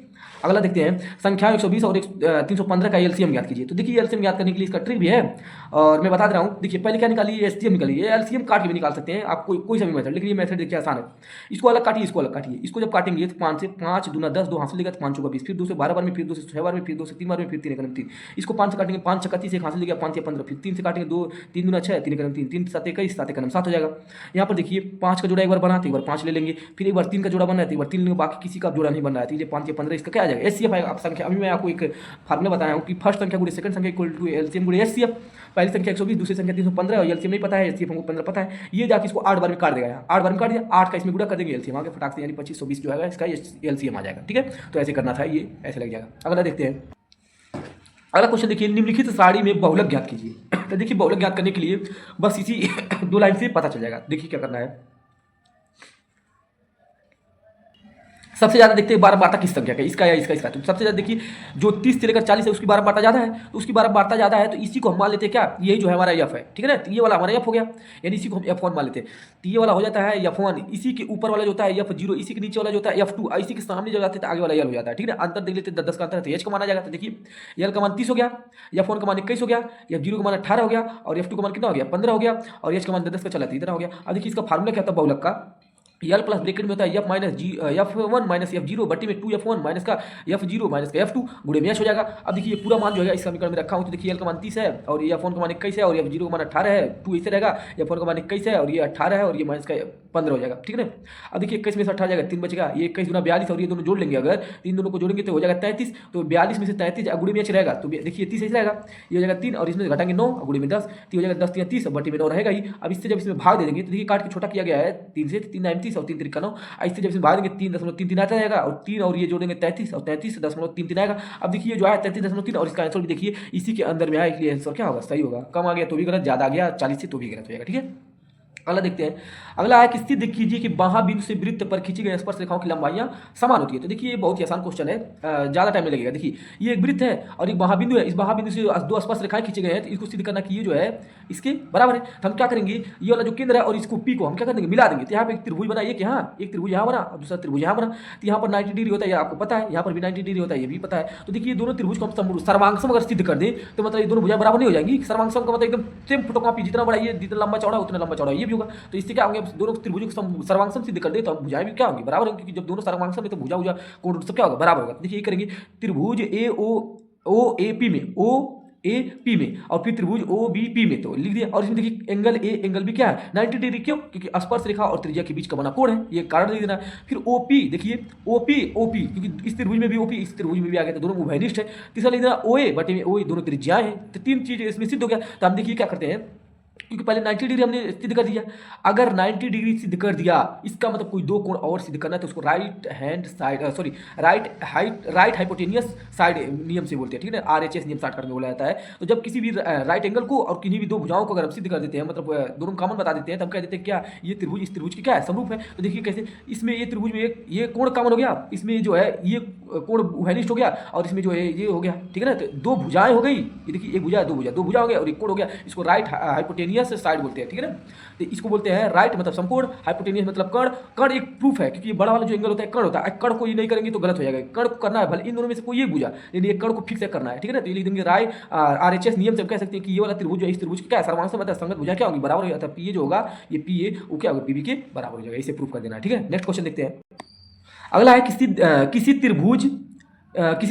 A: अगला देखते हैं, संख्या 120 और 315 का एलसीएम ज्ञात कीजिए। तो देखिए एलसीएम ज्ञात करने के लिए इसका ट्रिक भी है और मैं बता दे रहा हूँ। देखिए पहले क्या निकालिए, एचसीएम निकालिए। एलसीएम काट के भी निकाल सकते हैं आप, कोई सा भी मेथड, लेकिन ये मेथड देखिए आसान है। इसको अलग काटिए, इसको अलग काटिए। इसको जब काटेंगे तो 5 से 5 दूना 10, 2 हासिल लेगा तो 5 चौका 20, फिर 2 से 12 बार में, फिर 2 से 6 बार में, फिर 2 से 3 बार में, फिर 3 एकम 3। इसको 5 से काटेंगे, 5 चक्का 30, एक हासिल लेगा 5 या 15, फिर 3 से काटेंगे 2 3 दूना 6, 3 एकम 3, 3 7 21, 7 एकम 7 हो जाएगा। यहाँ पर देखिए 5 का जोड़ा एक बार बना तो एक बार 5 ले लेंगे, फिर एक बार 3 का जोड़ा बना है तो एक बार 3 लेंगे, बाकी किसी का जोड़ा नहीं बन रहा है, तो ये 5 या 15 इसका क्या आ जाएगा, एचसीएफ आएगा। आप संख्या अभी मैं आपको एक फार्मूला बताया हूँ कि फर्स्ट संख्या गुणे सेकंड संख्या इक्वल टू एलसीएम गुणे एचसीएफ। पहली संख्या 120, दूसरी संख्या 315 और एलसीएम नहीं पता है, एचसीएफ हमको 15 पता है। ये जाके इसको 8 बार में काट देगा, यहाँ 8 बार में काट दिया, 8 का इसमें गुणा कर देंगे, एलसीएम आगे फटाक से, यानी 2520 जो है इसका एलसीएम आ जाएगा। ठीक है, तो ऐसे करना था, ये ऐसे लग जाएगा। अगला देखते हैं, अगला क्वेश्चन देखिए, निम्नलिखित सारणी में बहुलक ज्ञात कीजिए। तो देखिए बहुलक ज्ञात करने के लिए बस इसी 2 लाइन से पता चल जाएगा। देखिए क्या करना है, सबसे ज्यादा देखते हैं 12 किस संख्या का, इसका या इसका। तो सबसे ज्यादा देखिए जो 30 से लेकर 40 है उसकी 12 ज्यादा है, तो उसकी 12 ज्यादा है, तो इसी को हम मान लेते हैं क्या, यही जो है हमारा एफ है। ठीक है ना, तो ये वाला हमारा एफ हो गया, यानी इसी को हम F1 मान लेते हैं। तो ये वाला हो जाता है F1, इसी के ऊपर वाला जो होता है F0, इसी के नीचे वाला जो होता है F2, इसी के सामने जो जाते हैं आगे वाला L हो जाता है। ठीक है, अंतर देख लेते हैं 10 का अंतर है, तो H का माना जाएगा। तो देखिए L का मान 30 हो गया, F1 का मान 21 हो गया, F0 का मान 18 हो गया और F2 का मान कितना हो गया, 15 हो गया और H का मान 10 का चला 13 हो गया। अब देखिए इसका फार्मूला क्या होता है बहुलक का, यल प्लस ब्रैकेट में होता है F minus F1 minus F0 बट्टी में 2F1 माइनस का F0 माइनस का F2 गुणे में H हो जाएगा। अब देखिए ये पूरा मान जो है इस समीकरण में रखा हूँ, तो देखिए L का मान 30 है और ये F1 का मान 21 है और F0 का मान 18 है, 2 ऐसे रहेगा, F1 का मान 21 है और ये 18 है और ये माइनस का 15 हो जाएगा। ठीक है ना, अब देखिए 21 में से 18 जाएगा, 3 बचेगा, ये 21 गुना 42 और ये दोनों जोड़ लेंगे, अगर 3 दोनों को जोड़ेंगे तो हो जाएगा 33, तो 42 में से 33 गुणे में H रहेगा, तो देखिए 30 ऐसे रहेगा, ये हो जाएगा 3 और इसमें घटाएंगे 9 गुणे में 10, तो हो जाएगा 10 3 30 बट्टी में 9 रहेगा ही। अब इससे जब इसमें भाग दे देंगे तो देखिए काट के छोटा किया गया है 3 से, 3 9 30 और 3 3 9, इससे जब इसमें भाग देंगे 3.33 आता जाएगा और 3 और ये जोड़ेंगे 33 और 33.33 आएगा। अब देखिए जो है 33.3 और इसका आंसर भी देखिए इसी के अंदर में आया, इसलिए आंसर क्या होगा, सही होगा। कम आ गया तो भी गलत, ज्यादा आ गया 40 से तो भी गलत हो जाएगा। ठीक है, अगला देखते हैं। अगला है कि सिद्ध कीजिए कि महाबिंदु से वृत्त पर खींची गई स्पर्श रेखाओं की लंबाइयां समान होती है। तो देखिए ये बहुत ही आसान क्वेश्चन है, ज्यादा टाइम नहीं लगेगा। देखिए ये एक वृत्त है और एक महाबिंदु है, इस महाबिंदु से 2 स्पर्श रेखाएं खींचे गए हैं, तो इसको सिद्ध करना कि ये जो है इसके बराबर है। तो हम क्या करेंगे, ये वाला जो केंद्र है और इसको पी को हम क्या कर देंगे, मिला देंगे। तो यहाँ पे एक त्रिभुज बना, एक यहाँ एक त्रिभुज यहाँ बना और दूसरा त्रिभुज यहाँ बना, तो यहाँ पर 90 डिग्री होता है, ये आपको पता है, यहाँ पर भी 90 डिग्री होता है, ये भी पता है। तो देखिए दोनों त्रिभुज को हम सर्वांगसम अगर सिद्ध कर दें तो मतलब ये दोनों भुजाएं बराबर नहीं हो जाएंगी। सर्वांगसम का मतलब एकदम सेम फोटोकॉपी, जितना बड़ा ये जितना लंबा चौड़ा उतना लंबा चौड़ा ये भी होगा। तो इससे क्या होंगे, दोनों त्रिभुजों को सर्वांगसम सिद्ध कर दे तो भुजाएं भी क्या होंगी, बराबर होंगी, क्योंकि जब दोनों सर्वांगसम है तो भुजा कोण सब क्या होगा, बराबर होगा। देखिए ये करेंगे त्रिभुज AOAP में, OAP में और फिर त्रिभुज OBP में, तो लिख दिया। और इसमें देखिए एंगल A एंगल भी क्या है 90 डिग्री, क्यों, क्योंकि स्पर्श रेखा और त्रिज्या के बीच का बना कोण है, ये कारण लिख देना। फिर OP देखिए OP क्योंकि इस त्रिभुज में भी OP इस त्रिभुज में भी आ गया, तो दोनों उभयनिष्ठ है। तीसरा लिख देना OA बटे में OA, दोनों त्रिज्याएं हैं, तो 3 चीजें इसमें सिद्ध हो गया। तो हम देखिए क्या करते हैं, क्योंकि पहले 90 डिग्री हमने सिद्ध कर दिया, अगर 90 डिग्री सिद्ध कर दिया इसका मतलब कोई 2 कोण और सिद्ध करना है तो उसको राइट हाइपोटेनियस साइड नियम से बोलते हैं। ठीक है ना, RHS नियम शॉर्टकट में बोला जाता है। तो जब किसी भी राइट एंगल को और किन्हीं भी 2 भुजाओं को अगर हम सिद्ध कर देते हैं, मतलब दोनों कॉमन बता देते हैं, तो हम कह देते हैं क्या ये त्रिभुज इस त्रिभुज की क्या है, समरूप है। तो देखिए कैसे, इसमें ये त्रिभुज में एक ये कोण कॉमन हो गया, इसमें जो है ये कोण उभयनिष्ठ हो गया और इसमें जो है ये हो गया। ठीक है ना, तो 2 भुजाएं हो गई, ये देखिए एक भुजा 2 भुजा हो गया और एक कोण हो गया, इसको राइट हाइपोटेनियस साइड बोलते हैं। ठीक है ना, तो इसको बोलते हैं राइट मतलब संपूर्ण, हाइपोटेनियस मतलब कर्ण एक प्रूफ है, क्योंकि बड़ा वाला जो एंगल होता है कर्ण होता है, कर्ण को ये नहीं करेंगे तो गलत हो जाएगा, कर्ण को करना है, भले इन दोनों में से कोई एक भुजा, लेकिन ये कर्ण को फिक्स करना है। ठीक है ना, तो ये लिख देंगे RHS नियम से हम कह सकते हैं कि ये वाला त्रिभुज जो है इस त्रिभुज की क्या है, सर्वांगसम मतलब संगत भुजा क्या होगी, बराबर हो जाता है। PA जो होगा ये PA वो क्या होगा, PB के बराबर हो जाएगा, इसे प्रूफ कर देना है। ठीक है, नेक्स्ट क्वेश्चन देखते हैं। अगला है किसी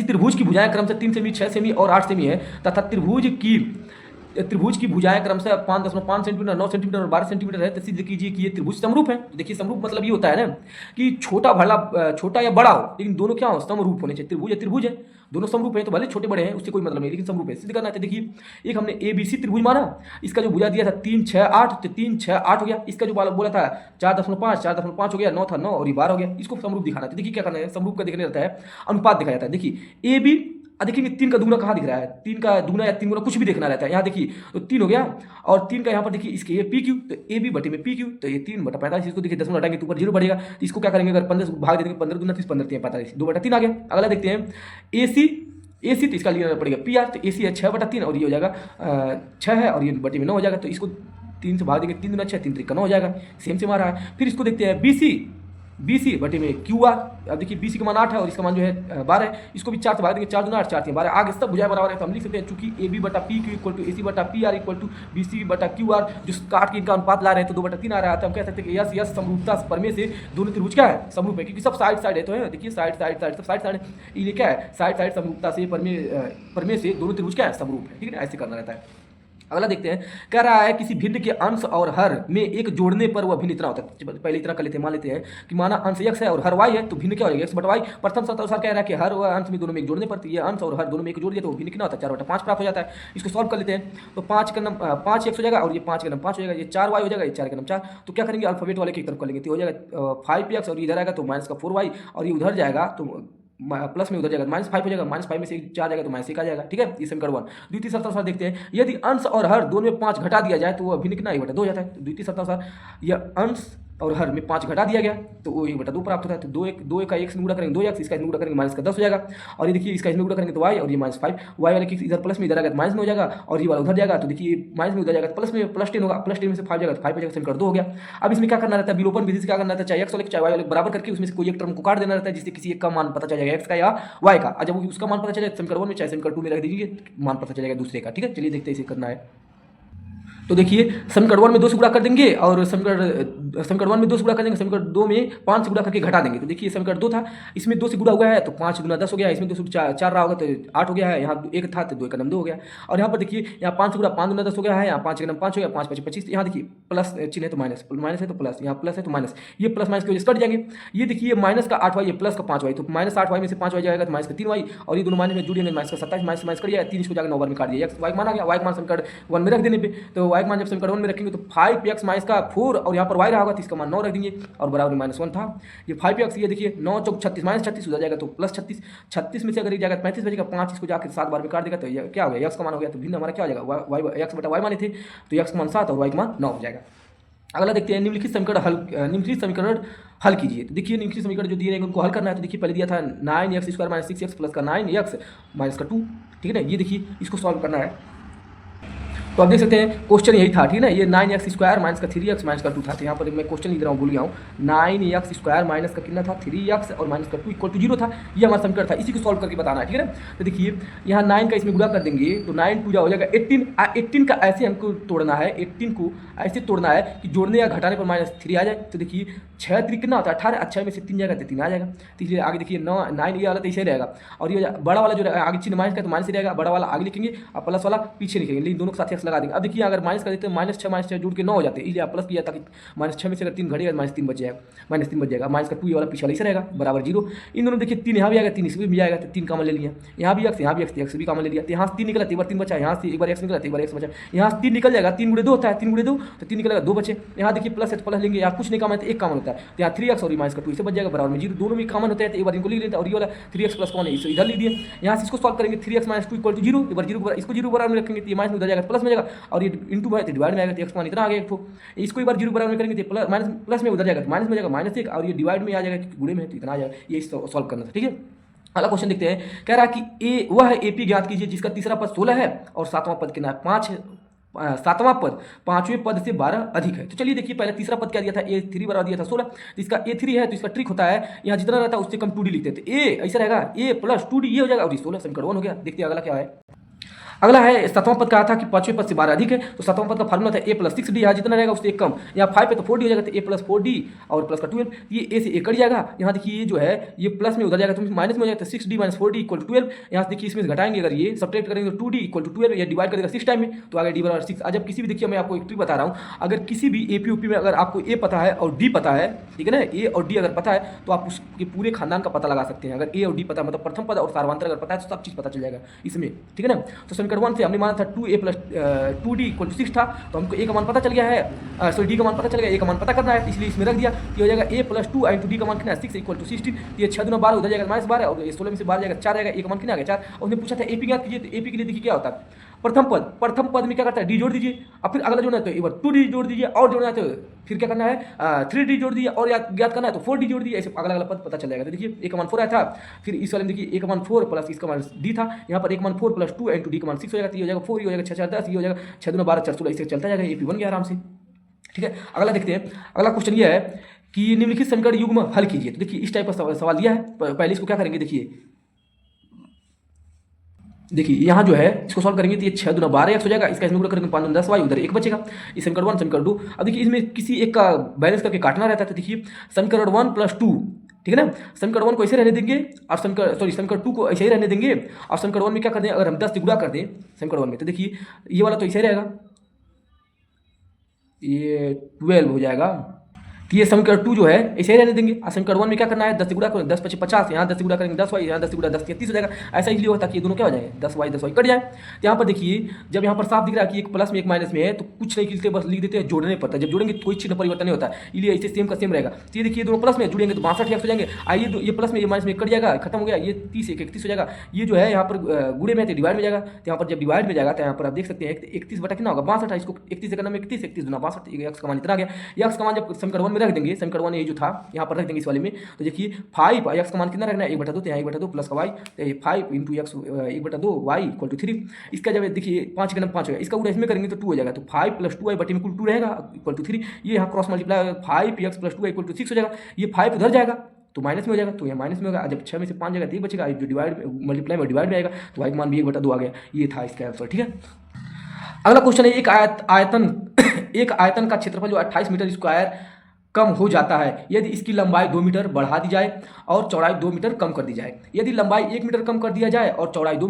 A: त्रिभुज की भुजाएं क्रमशः 3 सेमी, 6 सेमी और 8 सेमी है तथा त्रिभुज की त्रिभुज की भुजाएं क्रमशः 5.5 सेंटीमीटर, 9 सेंटीमीटर और 12 सेंटीमीटर है, तो सिद्ध कीजिए कि ये त्रिभुज समरूप है। तो देखिए समरूप मतलब ये होता है ना कि छोटा या बड़ा हो, लेकिन दोनों क्या हो, समरूप होने चाहिए। त्रिभुज है, त्रिभुज है, दोनों समरूप है, तो भले छोटे बड़े हैं उससे कोई मतलब नहीं, लेकिन समरूप है, सिद्ध करना है। देखिए एक हमने ABC त्रिभुज माना, इसका जो भुजा दिया था 3, 6, 8, तो 3, 6, 8 हो गया। इसका जो बोला था 4.5 हो गया, 9 था 9 और ये 12 हो गया। इसको समरूप दिखाना है। देखिए क्या करना है, समरूप का देखने रहता है, अनुपात दिखाया जाता है। देखिए AB देखेंगे 3 का दुगुना कहाँ दिख रहा है, 3 का दुगुना या 3 गुना कुछ भी देखना रहता है। यहाँ देखिए तो 3 हो गया, और 3 का यहाँ पर देखिए इसके ये PQ, तो AB बटे में PQ, तो ये 3/45। इसको देखिए 10 में हटाएंगे तो ऊपर 0 बढ़ेगा, तो इसको क्या करेंगे, अगर 15 भाग देंगे, 15 दूना 30, 15 45, 2/3 आ गया। अगला देखते हैं AC तो इसका लेना पड़ेगा PR, तो AC है 6/3 और ये हो जाएगा 6 है, और ये बटे में 9 हो जाएगा, तो इसको 3 से भाग देंगे, 3 दूना 6, 3 3 9 हो जाएगा, सेम से मारा है। फिर इसको देखते हैं BC बटे में QR। अब देखिए BC का मान 8 है और इसका मान जो है 12 है, इसको भी 4 से भाग देंगे, 4 दूना 8, 4 3 12, आगे सब भुजाएं बराबर है, तो हम लिख सकते हैं चूंकि AB/PQ equal to AC/PR equal to BC/QR, जो काट के इनका अनुपात ला रहे हैं तो 2/3 आ रहा है, तो हम कह सकते हैं कि यस समरूपता प्रमेय से दोनों त्रिभुज क्या है, समरूप है, क्योंकि सब साइड है। तो है देखिए साइड सब साइड है, ये क्या है, साइड समरूपता से प्रमेय से दोनों त्रिभुज क्या है, समरूप है। ठीक है, ऐसे करना रहता है। अगला देखते हैं, कह रहा है किसी भिन्न के अंश और हर में एक जोड़ने पर वह भिन्न इतना होता है। पहले इतना कर लेते हैं, मान लेते हैं कि माना अंश x है और हर y है, तो भिन्न क्या हो जाएगा, x/y। प्रथम शर्त अनुसार कह रहा है कि हर व अंश में दोनों में एक जोड़ने पर, तो ये अंश और हर दोनों में एक जोड़ दिया तो भिन्न कितना होता है, 4/5 प्राप्त हो जाता है। इसको सॉल्व कर लेते हैं, तो 5x हो जाएगा और ये 5 का नम 5 हो जाएगा, ये 4y हो जाएगा, ये 4 का नम 4। तो क्या करेंगे, अल्फाबेट वाले की तरफ कर लेंगे, तो हो जाएगा 5x, और इधर आएगा तो -4y, और ये उधर जाएगा तो प्लस में उधर जाएगा -5 हो जाएगा, -5 में से 4 जाएगा तो -1 आ जाएगा। ठीक है, ये समीकरण 1। द्वितीय शर्त अनुसार देखते हैं, यदि अंश और हर दोनों में 5 घटा दिया जाए तो वह भिन्न कितना 1/2 हो जाता है। तो द्वितीय शर्त अनुसार यह अंश और हर में 5 घटा दिया गया तो वो 1/2 प्राप्त होता है। तो 2 का 1 से गुणा करेंगे 2x, इसका गुणा करेंगे -10 हो जाएगा, और ये देखिए इसका इसमें गुणा करेंगे तो y, और ये -5, y वाले की इधर प्लस में इधर आएगा तो माइनस में हो जाएगा, और ये वाला उधर जाएगा तो देखिए माइनस में उधर जाएगा तो प्लस में +10 होगा, +10 में से 5 जाएगा तो 5 हो जाएगा, समीकरण 2 हो गया। अब इसमें क्या करना रहता है, विलोपन विधि से क्या करना रहता है, चाहे x वाले चाहे y वाले बराबर करके उसमें से कोई एक टर्म को काट देना रहता है, जिससे किसी एक का मान पता चल जाएगा, x का या y का। जब उसका मान पता चल जाए समीकरण 1 में चाहे समीकरण 2 में रख दीजिए, मान पता चलेगा दूसरे का। ठीक है, चलिए देखते हैं इसे करना है। तो देखिए समीकरण 1 में 2 से गुणा कर देंगे, और समीकरण 1 में 2 से गुणा कर देंगे, समीकरण 2 में 5 से गुणा करके घटा देंगे। तो देखिए समीकरण 2 था, इसमें 2 से गुणा हुआ है तो 5 गुना 10 हो गया, इसमें 2 से 4 रहा होगा तो 8 हो गया है, यहाँ 1 था तो 2 का नम 2 हो गया, और यहाँ पर देखिए यहाँ 5 से गुणा 5 गुना 10 हो गया है, यहाँ 5 का नम 5 हो गया, 5 5 25, यहाँ देखिए प्लस चिन्ह है तो माइनस है तो प्लस, यहाँ प्लस है तो माइनस, ये प्लस माइनस की वजह से कट जाएंगे। ये देखिए माइनस का 8y, ये प्लस का 5y, तो -8y में से 5y जाएगा तो माइनस का 3y, और ये दोनों माइनस में जुड़ेंगे, माइनस का 27 माइनस कट जाएगा, 3 इसको जाकर 9 बार में काट दिया, y मान आ गया, y मान समीकरण 1 में रख देने पे, तो y मान जब समीकरण 1 में रखेंगे तो 5x माइनस का 4, और यहाँ पर y रहा होगा तो इसका मान 9 रख देंगे, और बराबर -1 था। ये 5x, ये देखिए 9 चौक 36 -36 हो जाएगा तो +36, 36 में से अगर ये जाएगा 35 बचेगा, 5 इसको जाकर 7 बार में काट देगा तो ये क्या हो गया, x का मान हो गया, तो भिन्न हमारा क्या हो जाएगा, x/y माने थे तो x का मान 7 और y का मान 9 हो जाएगा। अगला देखते हैं, निम्नलिखित समीकरण हल कीजिए। तो देखिए निम्नलिखित समीकरण जो दिए हैं उनको हल करना है। तो देखिए पहले दिया था 9x² - 6x प्लस का 9x माइनस का 2, ठीक है ना, ये देखिए इसको सॉल्व करना है। तो आप देख सकते हैं क्वेश्चन यही था, ठीक है ना, ये 9x² माइनस का 3x माइनस का 2 था, तो यहाँ पर मैं क्वेश्चन लिख रहा हूँ, भूल गया हूँ, 9x² माइनस का कितना था 3x और माइनस का 2 इक्वल टू 0 था, ये हमारा समीकरण था, इसी को सॉल्व करके बताना है। ठीक है ना, तो देखिए यहाँ 9 का इसमें गुणा कर देंगे तो 9 2 हो जाएगा 18 का ऐसे हमको तोड़ना है, 18 को ऐसे तोड़ना है कि जोड़ने या घटाने पर -3 आ जाए। तो देखिए 6 3 कितना होता है 18, 6 में से 3 जाएगा तो 3 आ जाएगा, तो इसलिए आगे देखिए 9 ये वाला तो इसे रहेगा, और ये बड़ा वाला जो आगे चिन्ह माइनस का तो माइनस ही रहेगा, बड़ा वाला आगे लिखेंगे और प्लस वाला पीछे लिखेंगे, लेकिन दोनों के साथ x लगा देंगे। अब देखिए अगर माइनस कर देते हैं -6 जुड़ के 9 हो जाते हैं, इसलिए आप प्लस किया ताकि -6 में से अगर 3 घटेगा -3 बच जाएगा, -3 बच जाएगा, माइनस का 2 ये वाला पीछे वाला इसे रहेगा बराबर 0। इन दोनों देखिए 3 यहाँ भी आएगा 3 इसमें भी आएगा, तो 3 कॉमन ले लिया, यहाँ भी x भी कॉमन ले लिया, तो यहाँ से 3 निकला तो एक बार 3 बचा, यहाँ से एक बार x निकला तो एक बार x बचा, यहाँ से 3 निकल जाएगा, 3 × 2 होता है, 3 × 2 तो 3 निकलेगा 2 बचे, यहाँ देखिए प्लस है तो प्लस लेंगे, यहाँ कुछ नहीं कॉमन है तो 1 कॉमन होता है, तो यहाँ 3x और माइनस का 2 इसे बच जाएगा बराबर में 0, दोनों में कॉमन होते हैं तो एक बार इनको ले लेते हैं, और ये वाला 3x प्लस कॉमन है इसे इधर ले दिए, यहाँ से इसको सॉल्व करेंगे 3x - 2 = 0, एक बार 0 इसको 0 बराबर में रखेंगे तो ये माइनस में उधर जाएगा प्लस में जाएगा, और ये इंटू है तो डिवाइड में आएगा, तो x मान इतना आ गया एक ठो, इसको एक बार 0 बराबर में करेंगे तो प्लस में उधर जाएगा तो माइनस में जाएगा -1, और ये डिवाइड में आ जाएगा क्योंकि गुणे में है तो इतना आ जाएगा, ये सॉल्व करना था। ठीक है, अगला क्वेश्चन देखते हैं, कह रहा है कि वह AP ज्ञात कीजिए जिसका तीसरा पद 16 है और सातवां पद कितना है 5 है, सातवां पद पांचवें पद से 12 अधिक है। तो चलिए देखिए पहले तीसरा पद क्या दिया था, A3 बराबर दिया था 16, तो इसका A3 है तो इसका ट्रिक होता है यहाँ जितना रहता है उससे कम 2D लिखते हैं, तो A ऐसा रहेगा A + 2D ये हो जाएगा, और 16 समीकरण 1 हो गया। देखते हैं अगला क्या है। अगला है सातवां पद कहा था कि पांचवें पद से 12 अधिक है, तो सातवां पद का फार्मूला था a प्लस 6d, यहाँ जितना रहेगा उससे एक कम, यहाँ 5 है तो 4d हो जाएगा, तो a प्लस 4d और प्लस का 12, ये a से a कट जाएगा, यहाँ देखिए ये जो है ये प्लस में उधर जाएगा तो माइनस में हो जाएगा, तो 6d minus 4d equal to 12, यहाँ से देखिए इसमें घटाएंगे अगर ये सब्ट्रैक्ट करेंगे तो 2d इक्वल टू 12, ये डिवाइड करेगा 6 टाइम में तो आगे d बराबर 6। जब किसी भी, देखिए मैं आपको एक ट्रिक बता रहा हूँ, अगर किसी भी AP UP में अगर आपको a पता है और d पता है, ठीक है ना, a और d अगर पता है तो आप उसके पूरे खानदान का पता लगा सकते हैं। अगर a और d पता मतलब प्रथम पद और सार्वंतर अगर पता है तो सब चीज़ पता चल जाएगा इसमें, ठीक है ना। तो समीकरण 1 से हमने माना था 2a plus 2d equal to 6 था, तो हमको a का मान पता चल गया है, सॉरी d का मान पता चल गया, a का मान पता करना है इसलिए इसमें रख दिया, तो हो जाएगा a प्लस 2 इंटू d का मान कितना है 6 इक्वल टू 16, ये 6 दूना 12 उधर जाएगा माइनस 12 और 16 में से 12 जाएगा 4 आएगा, a का मान कितना आ गया 4। और उसने पूछा था AP ज्ञात कीजिए, तो AP के लिए देखिए क्या होता है, प्रथम पद में क्या करता है d जोड़ दीजिए, अब फिर अगला जोड़ना है तो एक बार 2d जोड़ दीजिए और जोड़ना है तो फिर क्या करना है 3d जोड़ दीजिए और ज्ञात करना है तो 4d जोड़ दीजिए, ऐसे अगला पद पता चल जाएगा। तो देखिए a का मान 4 आया था, फिर इस वाले में देखिए a का मान 4 प्लस इसका मान d था, यहाँ पर a का मान 4 प्लस 2 इंटू d का मान 6 हो जाएगा, तो ये हो जाएगा 4, ये हो जाएगा 6 4 10, ये हो जाएगा 6 दूना 12 4 16, इससे चलता जाएगा, AP बन गया आराम से, ठीक है। अगला देखते हैं, अगला क्वेश्चन ये है कि निम्नलिखित समीकरण युग्म हल कीजिए। तो देखिए इस टाइप का सवाल दिया है, पहले इसको क्या करेंगे, देखिए यहाँ जो है इसको सॉल्व करेंगे तो ये 6 दूना 12 हो जाएगा, इसका इसमें गुणा करेंगे 5 दूना 10 y, उधर एक बचेगा, इस समीकरण 1 समीकरण 2। अब देखिए इसमें किसी एक का बैलेंस करके काटना रहता है, तो देखिए समीकरण 1 प्लस 2, ठीक है ना, समीकरण 1 को ऐसे रहने देंगे और समीकरण 2 को ऐसे ही रहने देंगे, और समीकरण 1 में क्या कर दें, अगर हम 10 से गुणा कर दें समीकरण 1 में, तो देखिए ये वाला तो ऐसे ही रहेगा, ये 12 हो जाएगा, तो ये समीकरण 2 जो है ऐसे ही रहने देंगे, और समीकरण 1 में क्या करना है 10 से गुणा करेंगे 10 × 5 = 50, यहाँ 10 से गुणा करेंगे 10y, यहाँ 10 से गुणा 10 = 30 हो जाएगा, ऐसा इसलिए होता है कि ये दोनों क्या हो जाए 10y कट जाए। तो यहाँ पर देखिए जब यहाँ पर साफ दिख रहा है कि एक प्लस में एक माइनस में है, तो कुछ नहीं लिखते बस लिख देते हैं, जोड़ने पड़ता है, जब जोड़ेंगे कोई चिन्ह परिवर्तन नहीं होता, इसलिए ऐसे सेम का सेम रहेगा। तो ये देखिए दोनों प्लस में जुड़ेंगे तो 62 हो जाएंगे, आइए ये प्लस में ये माइनस में कट जाएगा, खत्म हो गया, ये 30 31 हो जाएगा, ये जो है यहाँ पर गुणे में डिवाइड में जाएगा, तो यहाँ पर जब डिवाइड में जाएगा तो यहाँ पर आप देख सकते हैं 31 बटा कितना होगा 62, इसको 31 से करना में 31 31 दूना 62, x का मान इतना आ गया, x का मान जब समीकरण 1 में रख देंगे, समीकरण 1 ये जो था यहाँ पर रख देंगे इस वाले में, तो देखिए 5 x का मान कितना रखना है 1/2, तो यहाँ 1/2 प्लस का y, तो 5 × x 1/2 y इक्वल टू 3, इसका जब देखिए 5 के नंबर 5 होगा, इसका गुणा इसमें करेंगे तो 2 हो जाएगा, तो 5 + 2y बटे में कुल 2 रहेगा इक्वल टू 3, ये यहाँ cross multiply 5x + 2y equal to 6 हो जाएगा, ये 5 उधर जाएगा तो माइनस में हो जाएगा, तो यहाँ माइनस में होगा, जब 6 में से 5 जाएगा तो 1 बचेगा, जो डिवाइड मल्टीप्लाई में डिवाइड में आएगा तो y का मान भी 1/2 आ गया, ये था इसका आंसर, ठीक है। अगला क्वेश्चन है एक आयतन का क्षेत्रफल जो 28 मीटर स्क्वायर कम हो जाता है यदि इसकी लंबाई 2 मीटर बढ़ा दी जाए और चौड़ाई 2 मीटर कम कर दी जाए। यदि लंबाई 1 मीटर कम कर दिया जाए और चौड़ाई 2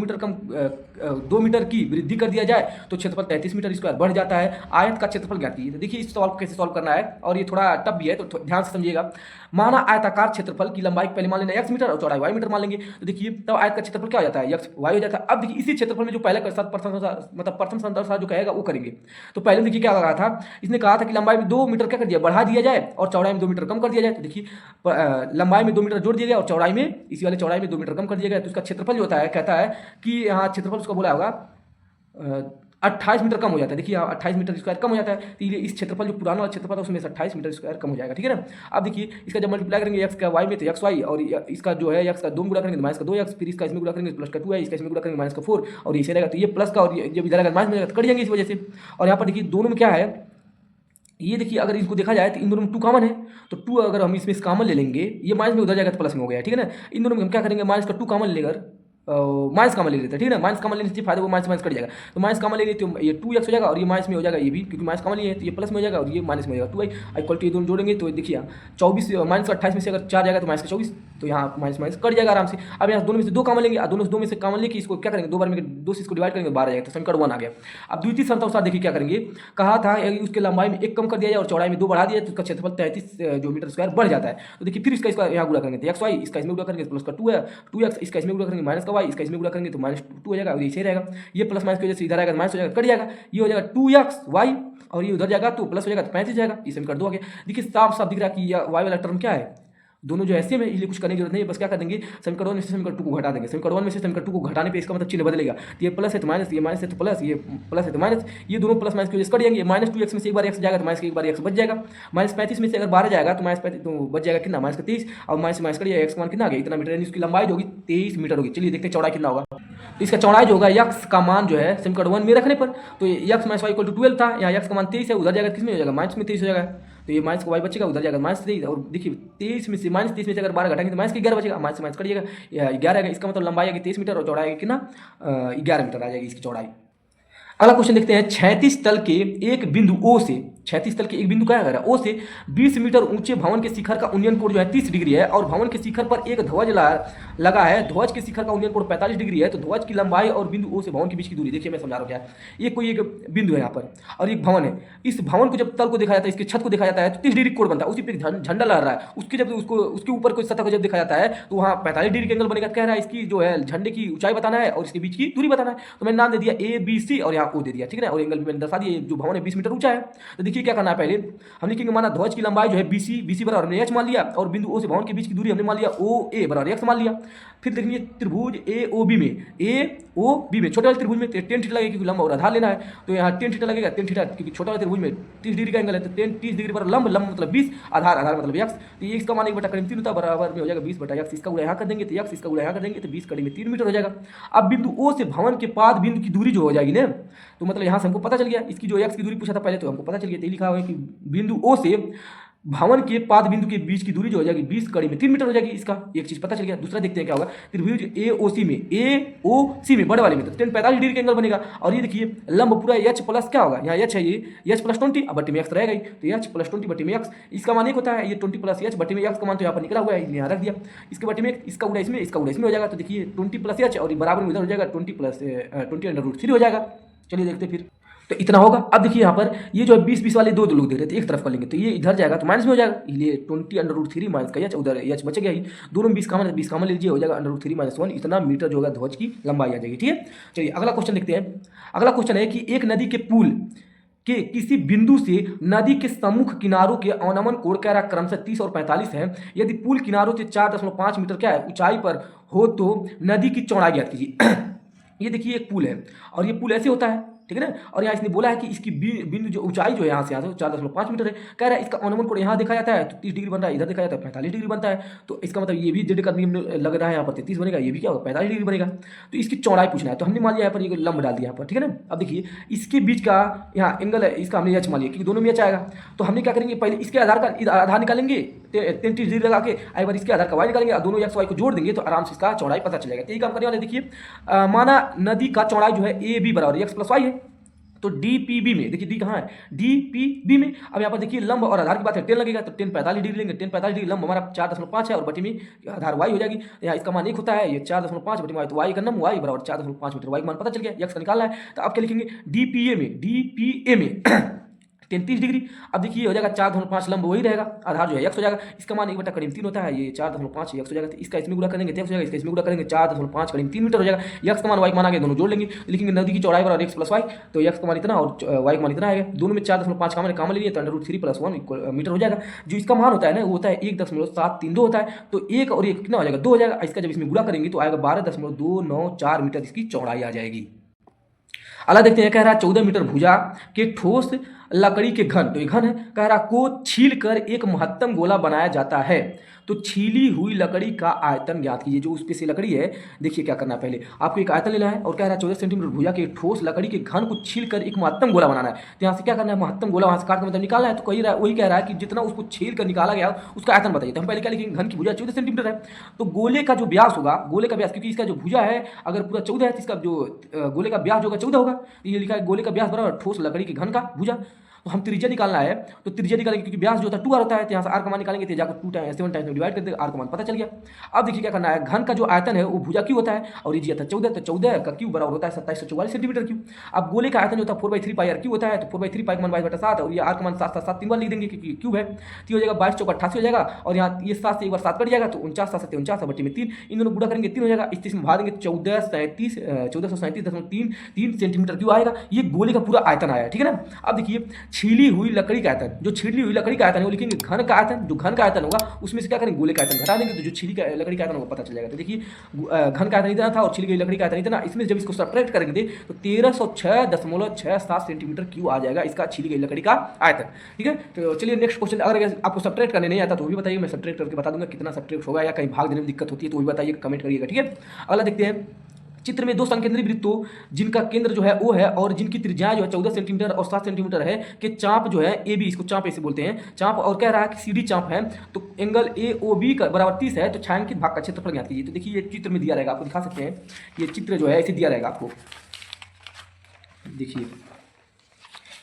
A: मीटर की वृद्धि कर दिया जाए तो क्षेत्रफल 33 मीटर स्क्वायर बढ़ जाता है। आयत का क्षेत्रफल ज्ञात कीजिए। तो देखिए इस सवाल को कैसे सॉल्व करना है, और ये थोड़ा टफ भी है तो ध्यान से समझिएगा। माना आयताकार क्षेत्रफल की लंबाई पहले मान लेना x मीटर और चौड़ाई y मीटर मान लेंगे, तो देखिए तब आयत का क्षेत्रफल क्या हो जाता है x y हो जाता है। अब देखिए इसी क्षेत्रफल में जो पहले प्रथम संदर्भ जो कहेगा वो करेंगे। तो पहले देखिए क्या कहा था, इसने कहा था कि लंबाई में 2 मीटर क्या कर दिया बढ़ा दिया जाए और चौड़ाई में 2 मीटर कम कर दिया जाए। तो देखिए लंबाई में 2 मीटर जोड़ दिया गया और चौड़ाई में इसी वाले चौड़ाई में 2 मीटर कम कर दिया गया, तो उसका क्षेत्रफल जो होता है कहता है कि यहाँ क्षेत्रफल उसका बोला होगा 28 मीटर कम हो जाता है। देखिए यहाँ 28 मीटर स्क्वायर कम हो जाता है, तो ये इस क्षेत्रफल जो पुराना वाला क्षेत्रफल था उसमें से 28 मीटर स्क्वायर कम हो जाएगा, ठीक है ना। अब देखिए इसका जब मल्टीप्लाई करेंगे एक्स का वाई में तो एक्स वाई, और इसका जो है एक्स का 2 गुणा करेंगे तो माइनस का 2x, फिर इसका इसमें गुणा करेंगे प्लस का 2y, इसका इसमें गुणा करेंगे माइनस का 4, और इसे रहेगा तो ये प्लस का और जब इधर माइनस में कट जाएंगे इस वजह से। और यहाँ पर देखिए दोनों में क्या है, ये देखिए अगर इनको देखा जाए तो इन दोनों में 2 कॉमन है, तो 2 अगर हम इसमें कॉमन ले लेंगे, ये माइनस में उधर जाएगा तो प्लस में हो गया, ठीक है ना। इन दोनों में हम क्या करेंगे, माइनस का 2 कॉमन लेकर माइनस कॉमन ले लेते हैं, ठीक है ना। माइनस कॉमन लेने से फायदा वो माइनस कट जाएगा, तो माइनस कॉमन लेंगे तो ये 2x हो जाएगा और ये माइनस में हो जाएगा ये भी, क्योंकि माइनस कॉमन लिए है तो ये प्लस में हो जाएगा और ये माइनस में हो जाएगा 2y इक्वल टू ये दोनों जोड़ेंगे तो देखिए 24 माइनस 28 में से अगर 4 जाएगा तो माइनस का 24, तो यहाँ माइनस कट जाएगा आराम से। अब यहाँ दोनों में से 2 कॉमन लेंगे, दोनों 2 में से कॉमन लेके इसको क्या करेंगे 2 बार में 2 से इसको डिवाइड करेंगे 12 जाएगा, तो समीकरण 1 आ गया। अब द्वितीय समता देखिए क्या करेंगे, कहा था उसके लंबाई में 1 कम कर दिया जाए और चौड़ाई में 2 बढ़ा दिया तो उसका क्षेत्रफल 33 जो मीटर स्क्वायर बढ़ जाता है। तो देखिए फिर इसका यहाँ गुणा करेंगे तो एक्स वाई, इसका इसमें गुणा करेंगे प्लस का 2x, इसका इसमें गुणा करेंगे माइनस का वाई, इसका इसमें गुणा करेंगे तो माइनस 2 हो जाएगा और ये सही रहेगा। ये प्लस माइनस की वजह से इधर आएगा माइनस हो जाएगा कट जाएगा, ये हो जाएगा 2x y और ये उधर जाएगा तो प्लस हो जाएगा तो 35 जाएगा, इसे हम कर दो आगे। देखिए साफ साफ दिख रहा है कि y वाला टर्म क्या है, दोनों जो है सेम है, इसलिए कुछ करने की जरूरत नहीं है। बस क्या कर देंगे समीकरण 1 में से समीकरण 2 को घटा देंगे, समीकरण 1 में से समीकरण 2 को घटाने पे इसका मतलब चिन्ह बदलेगा, तो ये प्लस है तो माइनस, ये माइनस है तो प्लस, ये प्लस है तो माइनस, ये दोनों प्लस माइनस की वजह से कट जाएंगे। माइनस 2x में से एक बार x जाएगा तो माइनस के एक बार x बच जाएगा, माइनस 35 में से अगर 12 जाएगा तो माइनस 35 तो बच जाएगा कितना माइनस का 23, और माइनस माइनस कट जाएगा, x का मान कितना आ गया इतना मीटर, यानी इसकी लंबाई जो होगी 23 मीटर होगी। चलिए देखते हैं चौड़ाई कितना होगा। तो इसका चौड़ाई जो होगा x का मान जो है समीकरण 1 में रखने पर तो x minus y equal to 12 था, यहाँ x का मान 23 है, उधर जाएगा किस में हो जाएगा माइनस में 23 हो जाएगा, तो ये माइनस का वाई बचेगा, उधर जाएगा -23 और देखिए 23 में से -23 में से अगर 12 घटाएंगे तो -11 बचेगा, माइनस से माइनस कटिएगा 11 आएगा। इसका मतलब लंबाई आएगी 23 मीटर और चौड़ाई कितना 11 मीटर आ जाएगी इसकी चौड़ाई। अगला क्वेश्चन देखते हैं 36 तल के एक बिंदु O से 36 तल के एक बिंदु क्या है O से 20 मीटर ऊंचे भवन के शिखर का उन्नयन कोण जो है 30 डिग्री है और भवन के शिखर पर एक ध्वज लगा है, ध्वज के शिखर का उन्नयन कोण 45 डिग्री है। तो ध्वज की लंबाई और बिंदु O से भवन के बीच की दूरी, देखिए मैं समझा रहा हूँ क्या है। ये कोई एक बिंदु है यहाँ पर और एक भवन है। इस भवन को जब तल को देखा जाता है, इसके छत को देखा जाता है तो 30 डिग्री कोण बनता है, उसी पर झंडा लहर रहा है। उसके जब उसके ऊपर कोई सतह को जब देखा जाता है तो वहाँ 45 डिग्री का एंगल बनेगा। कह रहा है इसकी जो है झंडे की ऊंचाई बताना है और इसके बीच की दूरी बताना है। तो मैंने नाम दे दिया ABC और यहाँ O दे दिया, ठीक है ना। और एंगल भी मैंने दर्शा दिया, जो भवन है 20 मीटर ऊंचा है। तो देखिए क्या करना है, पहले हम लिखेंगे माना ध्वज की लंबाई जो है BC बराबर हमने h मान लिया और बिंदु O से भवन के बीच की दूरी हमने मान लिया OA बराबर x मान लिया। फिर देखिए त्रिभुज AOB में छोटे वाले त्रिभुज में 10 थीटा लगेगा क्योंकि लंब और आधार लेना है। तो यहाँ 10 थीटा लगेगा, 10 थीटा क्योंकि छोटा वाले त्रिभुज में 30 डिग्री का एंगल है तो 30 डिग्री पर लंब मतलब 20, आधार मतलब x। तो ये इसका मान 1 बटा करीब 3 होता है, बराबर में हो जाएगा 20 बटा x। इसका गुणा यहाँ कर देंगे तो x, इसका गुणा यहाँ कर देंगे तो 20 कड़ी में 3 मीटर हो जाएगा। अब बिंदु O से भवन के पाद बिंदु की दूरी जो हो जाएगी ना, तो मतलब यहाँ से हमको पता चल गया इसकी जो x की दूरी पूछा था पहले, तो हमको पता चल गया। तो लिखा हुआ है कि बिंदु O से भवन के पाद बिंदु के बीच की दूरी जो हो जाएगी 20 कड़ी में 3 मीटर हो जाएगी। इसका एक चीज पता चल गया। दूसरा देखते हैं क्या होगा, त्रिभुज AOC में बड़े वाले में तो 45 डिग्री का एंगल बनेगा और ये देखिए लंब पूरा h प्लस क्या होगा, यहाँ h है, ये h प्लस 20 अब बट्टी में x रहेगा ही, तो h प्लस 20 बट्टी में x। इसका मान एक होता है ये 20 प्लस h बट्टी में x का मान तो यहाँ पर निकला हुआ है, यहाँ रख दिया। इसके बट्टी में इसका गुणा इसमें, इसका गुणा इसमें हो जाएगा। तो देखिए 20 प्लस h और बराबर में इधर हो जाएगा 20 प्लस 20 √ 3 हो जाएगा। चलिए देखते फिर, तो इतना होगा। अब देखिए यहाँ पर ये जो है 20 वाले दो लोग दे रहे थे, एक तरफ कर लेंगे तो ये इधर जाएगा तो माइनस में हो जाएगा, इसलिए 20 √ 3 माइनस का h, उधर h बच गया ही, दोनों में 20 कामन लीजिए हो जाएगा √3 - 1। इतना मीटर जो होगा ध्वज की लंबाई आ जाएगी, ठीक है। चलिए अगला क्वेश्चन देखते हैं। अगला क्वेश्चन है कि एक नदी के पुल के किसी बिंदु से नदी के सम्मुख किनारों के अवनमन कोण क्या रहा क्रमशः 30 और 45 है। यदि पुल किनारों से 4.5 मीटर क्या है ऊंचाई पर हो तो नदी की चौड़ाई ज्ञात कीजिए। ये देखिए एक पुल है और ये पुल ऐसे होता है, ठीक है ना। और यहाँ इसने बोला है कि इसकी बिंदु जो ऊंचाई जो है यहाँ से 4.5 मीटर है। कह रहा है इसका अनुमान कोण यहाँ देखा जाता है तो 30 डिग्री बन रहा है, इधर देखा जाता है 45 डिग्री बनता है। तो इसका मतलब ये भी जेड का नियम लग रहा है, यहाँ पर 33 बनेगा, ये भी क्या होगा 45 डिग्री बनेगा। तो इसकी चौड़ाई पूछना है तो हमने मान लिया यहाँ पर ये लंब डाल दिया यहाँ पर, ठीक है ना। अब देखिए इसके बीच का यहाँ एंगल है, इसका हमने एच मान लिया क्योंकि दोनों में एच आएगा। तो हमने क्या करेंगे, पहले इसके आधार निकालेंगे 33 डिग्री लगा के, एक बार इसके आधार का वाई निकालेंगे, दोनों एक्स वाई को जोड़ देंगे तो आराम से इसका चौड़ाई पता चलेगा। तो यही काम करने वाले। देखिए माना नदी का चौड़ाई जो है AB बराबर x + y है, तो DPB में देखिए डी कहाँ है DPB में। अब यहाँ पर देखिए लंब और आधार की बात है 10 लगेगा तो 10 45 डिग्री लेंगे, 10 45 डिग्री लंब हमारा 4.5 है और बटी में आधार y हो जाएगी। यहाँ इसका मान 1 होता है, ये 4.5 बटी में तो y का नम y बराबर 4.5 मीटर, y का मान पता चल गया, x का निकालना है। तो अब क्या लिखेंगे DPA में 33 डिग्री। अब देखिए ये हो जाएगा 4.5 लंब वही रहेगा, आधार जो है x हो जाएगा, इसका मान 1 बटा करीब 3 होता है, ये 4.5 x हो जाएगा। तो इसका इसमें गुणा करेंगे तो x हो जाएगा, इसका इसमें गुणा करेंगे 4.5 करीब 3 मीटर हो जाएगा। x का मान y मान आ गया, दोनों जोड़ लेंगे, लिखेंगे नदी की चौड़ाई बराबर x + y, तो x का मान इतना और y का मान इतना आएगा। दोनों में 4.5 कामन ले लिए तो √3 + 1 मीटर हो जाएगा। जो इसका मान होता है ना वो होता है 1.732 होता है, तो 1 और 1 कितना हो जाएगा 2 हो जाएगा। इसका जब इसमें गुणा करेंगे तो आएगा 12.294 मीटर इसकी चौड़ाई आ जाएगी। अगला देखते हैं, कह रहा है 14 मीटर भुजा के ठोस लकड़ी के घन, तो ये घन है, कह रहा को छील कर एक महत्तम गोला बनाया जाता है। तो छीली हुई लकड़ी का आयतन ज्ञात कीजिए। जो उसपे से लकड़ी है, देखिए क्या करना है, पहले आपको एक आयतन लेना है और कह रहा है 14 सेंटीमीटर भुजा के ठोस लकड़ी के घन को छील कर एक महत्तम गोला बनाना है। तो यहाँ से क्या करना है, महत्तम गोला वहाँ से काट कर मतलब निकालना है। तो वही कह रहा है कि जितना उसको छील कर निकाला गया उसका आयतन बताइए। तो हम पहले क्या लिखेंगे, घन की भुजा 14 सेंटीमीटर है, तो गोले का जो व्यास होगा, गोले का व्यास क्योंकि इसका जो भुजा है अगर पूरा 14 है तो इसका जो गोले का व्यास होगा 14 होगा। ये लिखा है गोले का व्यास बराबर ठोस लकड़ी के घन का भुजा। तो हम त्रिज्या निकालना है, तो त्रिज्या निकालेंगे क्योंकि व्यास जो होता है 2r होता है, तो यहाँ से r का मान निकालेंगे तो जाकर 2 टाइम्स 7 टाइम्स में डिवाइड कर देंगे, r का मान पता चल गया। अब देखिए क्या करना है, घन का जो आयतन है वो भुजा क्यों होता है और ये दिया था 14, तो 14 का क्यू बराबर होता है 2744 सेंटीमीटर क्यू। अब गोले का आयतन जो होता है 4/3 पाई r क्यू होता है, तो 4/3 पाई का मान 22/7 और ये r का मान 7 3 बार लिख देंगे क्योंकि क्यूब है। तो हो जाएगा 22 × 4 = 88 हो जाएगा और यहाँ ये 7 से एक बार 7 कट जाएगा तो 49 7 7 49 बट्टी में 3, इन दोनों गुणा करेंगे 3 हो जाएगा। इस में भाग देंगे 1437.33 सेंटीमीटर क्यू आएगा। ये गोले का पूरा आयतन आया, ठीक है ना। अब देखिए छीली हुई लकड़ी का आयतन, जो छीली हुई लकड़ी का आयतन है वो लिखेंगे घन का आयतन, जो घन का आयतन होगा उसमें से क्या करेंगे गोले का आयतन घटा देंगे, तो जो छीली का लकड़ी का आयतन होगा पता चल जाएगा। तो देखिए घन का आयतन इतना था और छीली गई लकड़ी का आयतन इतना, इसमें जब इसको सब्ट्रैक्ट करेंगे तो 1306.67 सेंटीमीटर क्यू आ जाएगा इसका छीली गई लकड़ी का आयतन, ठीक है। तो चलिए नेक्स्ट क्वेश्चन, अगर आपको सब्ट्रैक्ट करने नहीं आता तो भी बताइए, मैं सब्ट्रैक्ट करके बता दूंगा कितना सब्ट्रैक्ट होगा, या कहीं भाग देने में दिक्कत होती है तो भी बताइए, कमेंट करिएगा, ठीक है। अगला देखते हैं चित्र में दो संकेंद्री वृत्तों जिनका केंद्र जो है वो है और जिनकी त्रिज्याएं जो है 14 सेंटीमीटर और 7 सेंटीमीटर है के चाप जो है ए बी, इसको चाप ऐसे बोलते हैं चाप, और कह रहा है कि सी डी चाप है, तो एंगल ए ओ बी का बराबर 30 है, तो छायांकित भाग का क्षेत्रफल ज्ञात कीजिए। तो देखिए ये चित्र में दिया रहेगा, आपको दिखा सकते हैं, ये चित्र जो है ऐसे दिया रहेगा आपको, देखिए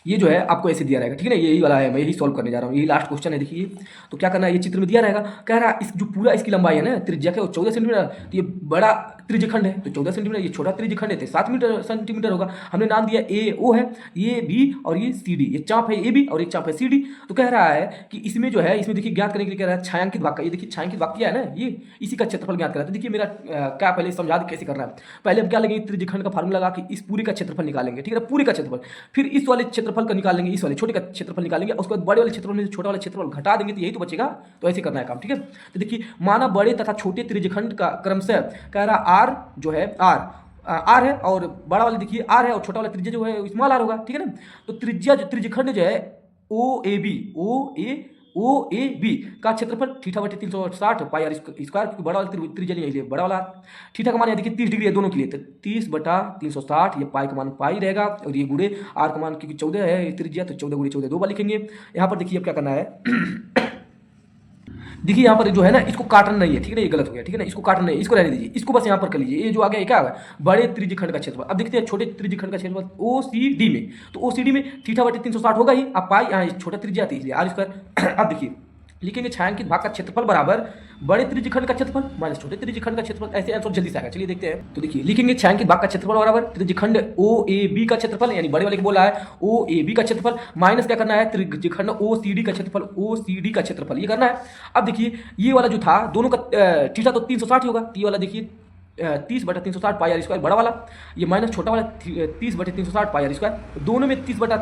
A: ये जो है आपको ऐसे दिया रहेगा, ठीक है ना, यही वाला है, मैं यही सॉल्व करने जा रहा हूँ, यही लास्ट क्वेश्चन है। देखिए तो क्या करना है, ये चित्र में दिया रहेगा, कह रहा है इस जो पूरा इसकी लंबाई है ना त्रिज्या का 14 सेंटीमीटर, तो ये बड़ा त्रिज्यखंड है तो 14 सेंटीमीटर, ये छोटा त्रिज्यखंड है तो 7 सेंटीमीटर होगा। हमने नाम दिया ए ओ है, ये बी और ये सी डी, ये चाप है ए बी और एक चाप है सी डी। तो कह रहा है कि इसमें जो है, इसमें देखिए ज्ञात करने के लिए कह रहा है छायांकित भाग का, ये देखिए छायांकित भाग क्या है ना, ये इसी का क्षेत्रफल ज्ञात कर रहा है। तो देखिए मेरा क्या पहले समझा दे कैसे करना है। पहले हम क्या लेंगे, त्रिज्यखंड का फार्मूला लगा के इस पूरे का क्षेत्रफल निकालेंगे, ठीक है ना, पूरे का क्षेत्रफल, फिर इस वाले क्षेत्रफल का निकालेंगे, इस वाले छोटे का क्षेत्रफल निकालेंगे, उसके बाद बड़े वाले क्षेत्रफल में छोटा वाला क्षेत्रफल घटा देंगे, तो यही तो बचेगा। तो ऐसे करना है काम, ठीक है। तो देखिए माना बड़े तथा छोटे त्रिज्यखंड का क्रमशः कह रहा आर जो है आर है और बड़ा वाला देखिए आर है और छोटा वाला त्रिज्या जो है स्मॉल आर होगा, ठीक है ना। तो त्रिज्या जो त्रिज्यखंड जो है ओ ए बी का क्षेत्रफल थीटा बटे 360 पाई आर स्क्वायर, क्योंकि बड़ा वाला त्रिज्या नहीं है, बड़ा वाला थीटा का मान देखिए 30 डिग्री है दोनों के लिए, तो 30 बटा 360, ये पाई का मान पाई रहेगा और ये गुणे आर का मान क्योंकि 14 है त्रिज्या, तो 14 गुणे 14 दो बार लिखेंगे। यहाँ पर देखिए अब क्या करना है देखिए यहाँ पर जो है ना इसको काटना नहीं है, ठीक है ना, ये गलत हो गया, ठीक है ना, इसको काटना नहीं है, इसको रहने दीजिए, इसको बस यहाँ पर कर लीजिए। ये जो आ गया क्या है, बड़े त्रिज्यखंड का क्षेत्रफल। अब देखते हैं छोटे त्रिज्यखंड का क्षेत्रफल ओ सी डी में, तो ओ सी डी में थीटा बटे 360 होगा ही, अब पाई यहाँ छोटा त्रिज्या आती है इसलिए आर स्क्वायर। अब देखिए लिखेंगे छायांकित भाग का क्षेत्रफल बराबर बड़े त्रिज्यखंड का क्षेत्रफल माइनस छोटे त्रिज्यखंड का क्षेत्रफल, ऐसे आंसर जल्दी से आएगा। चलिए देखते हैं। तो देखिए लिखेंगे छायांकित भाग का क्षेत्रफल बराबर त्रिज्यखंड ओ ए बी का क्षेत्रफल, यानी बड़े वाले को बोला है ओ ए बी का क्षेत्रफल, माइनस क्या करना है त्रिज्यखंड ओ सी डी का क्षेत्रफल, ओ सी डी का क्षेत्रफल ये करना है। अब देखिए ये वाला जो था दोनों का थीटा तो 360 ही होगा, ये वाला देखिए 30 बटा 360 पाई आर स्क्वायर बड़ा वाला, ये माइनस छोटा वाला 30 बटे 360 पाई आर स्क्वायर, दोनों में 30 बटा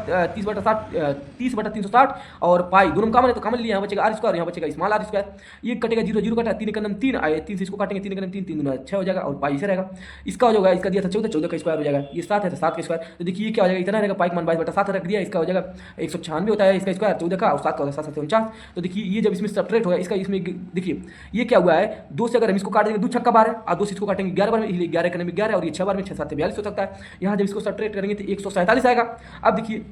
A: 360 और पाई दोनों कॉमन है तो कॉमन लिया, यहाँ बचेगा आर स्क्वायर, यहाँ बचेगा स्मॉल आर स्क्वायर, ये कटेगा 0 0 कटा 3 का नाम 3 आए 3 से इसको काटेंगे 3 का नाम 3 3 दूना 6 हो जाएगा और पाई से रहेगा। इसका हो जाएगा, इसका दिया था 14 का स्क्वायर हो जाएगा, ये 7 है तो 7 का स्क्वायर, तो देखिए ये क्या हो जाएगा, इतना रहेगा, पाई का मान 22 बटा 7 रख दिया, इसका हो जाएगा 196 होता है इसका स्क्वायर 14 का और 7 का होगा 7 49। तो देखिए ये जब इसमें सब्ट्रैक्ट होगा इसका, इसमें देखिए ये क्या हुआ है, 2 से अगर हम इसको काट देंगे 2 छक्का 12 और 2 से इसको काटेंगे 11 बार में, 11 करने में 11 और ये 6 बार में 6 7 42 हो सकता है। यहाँ जब इसको सब्ट्रैक्ट करेंगे तो 147 आएगा। अब देखिए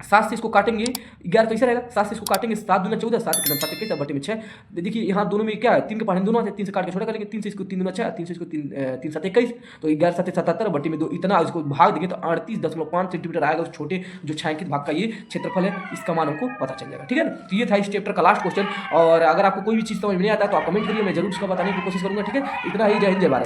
A: 7 से इसको काटेंगे 11 तो ऐसे रहेगा, 7 से इसको काटेंगे 7 दूना 14 7 के 7 21 बटे में 6। देखिए यहाँ दोनों में क्या है 3 के पढ़ने दोनों आते हैं, 3 से काट के छोटा करेंगे, 3 से इसको 3 दूना 6 3 से इसको 3 7 21, तो 11 7 77 बटे में 2 इतना इसको भाग देंगे तो 38.5 सेंटीमीटर आएगा उस छोटे जो छायांकित भाग का ये क्षेत्रफल है, इसका मान हमको पता चल जाएगा, ठीक है ना। तो ये था इस चैप्टर का लास्ट क्वेश्चन, और अगर आपको कोई भी चीज़ समझ में नहीं आता तो आप कमेंट करिए, मैं जरूर उसका बताने की कोशिश करूंगा, ठीक है। इतना ही, जय हिंद जय भारत।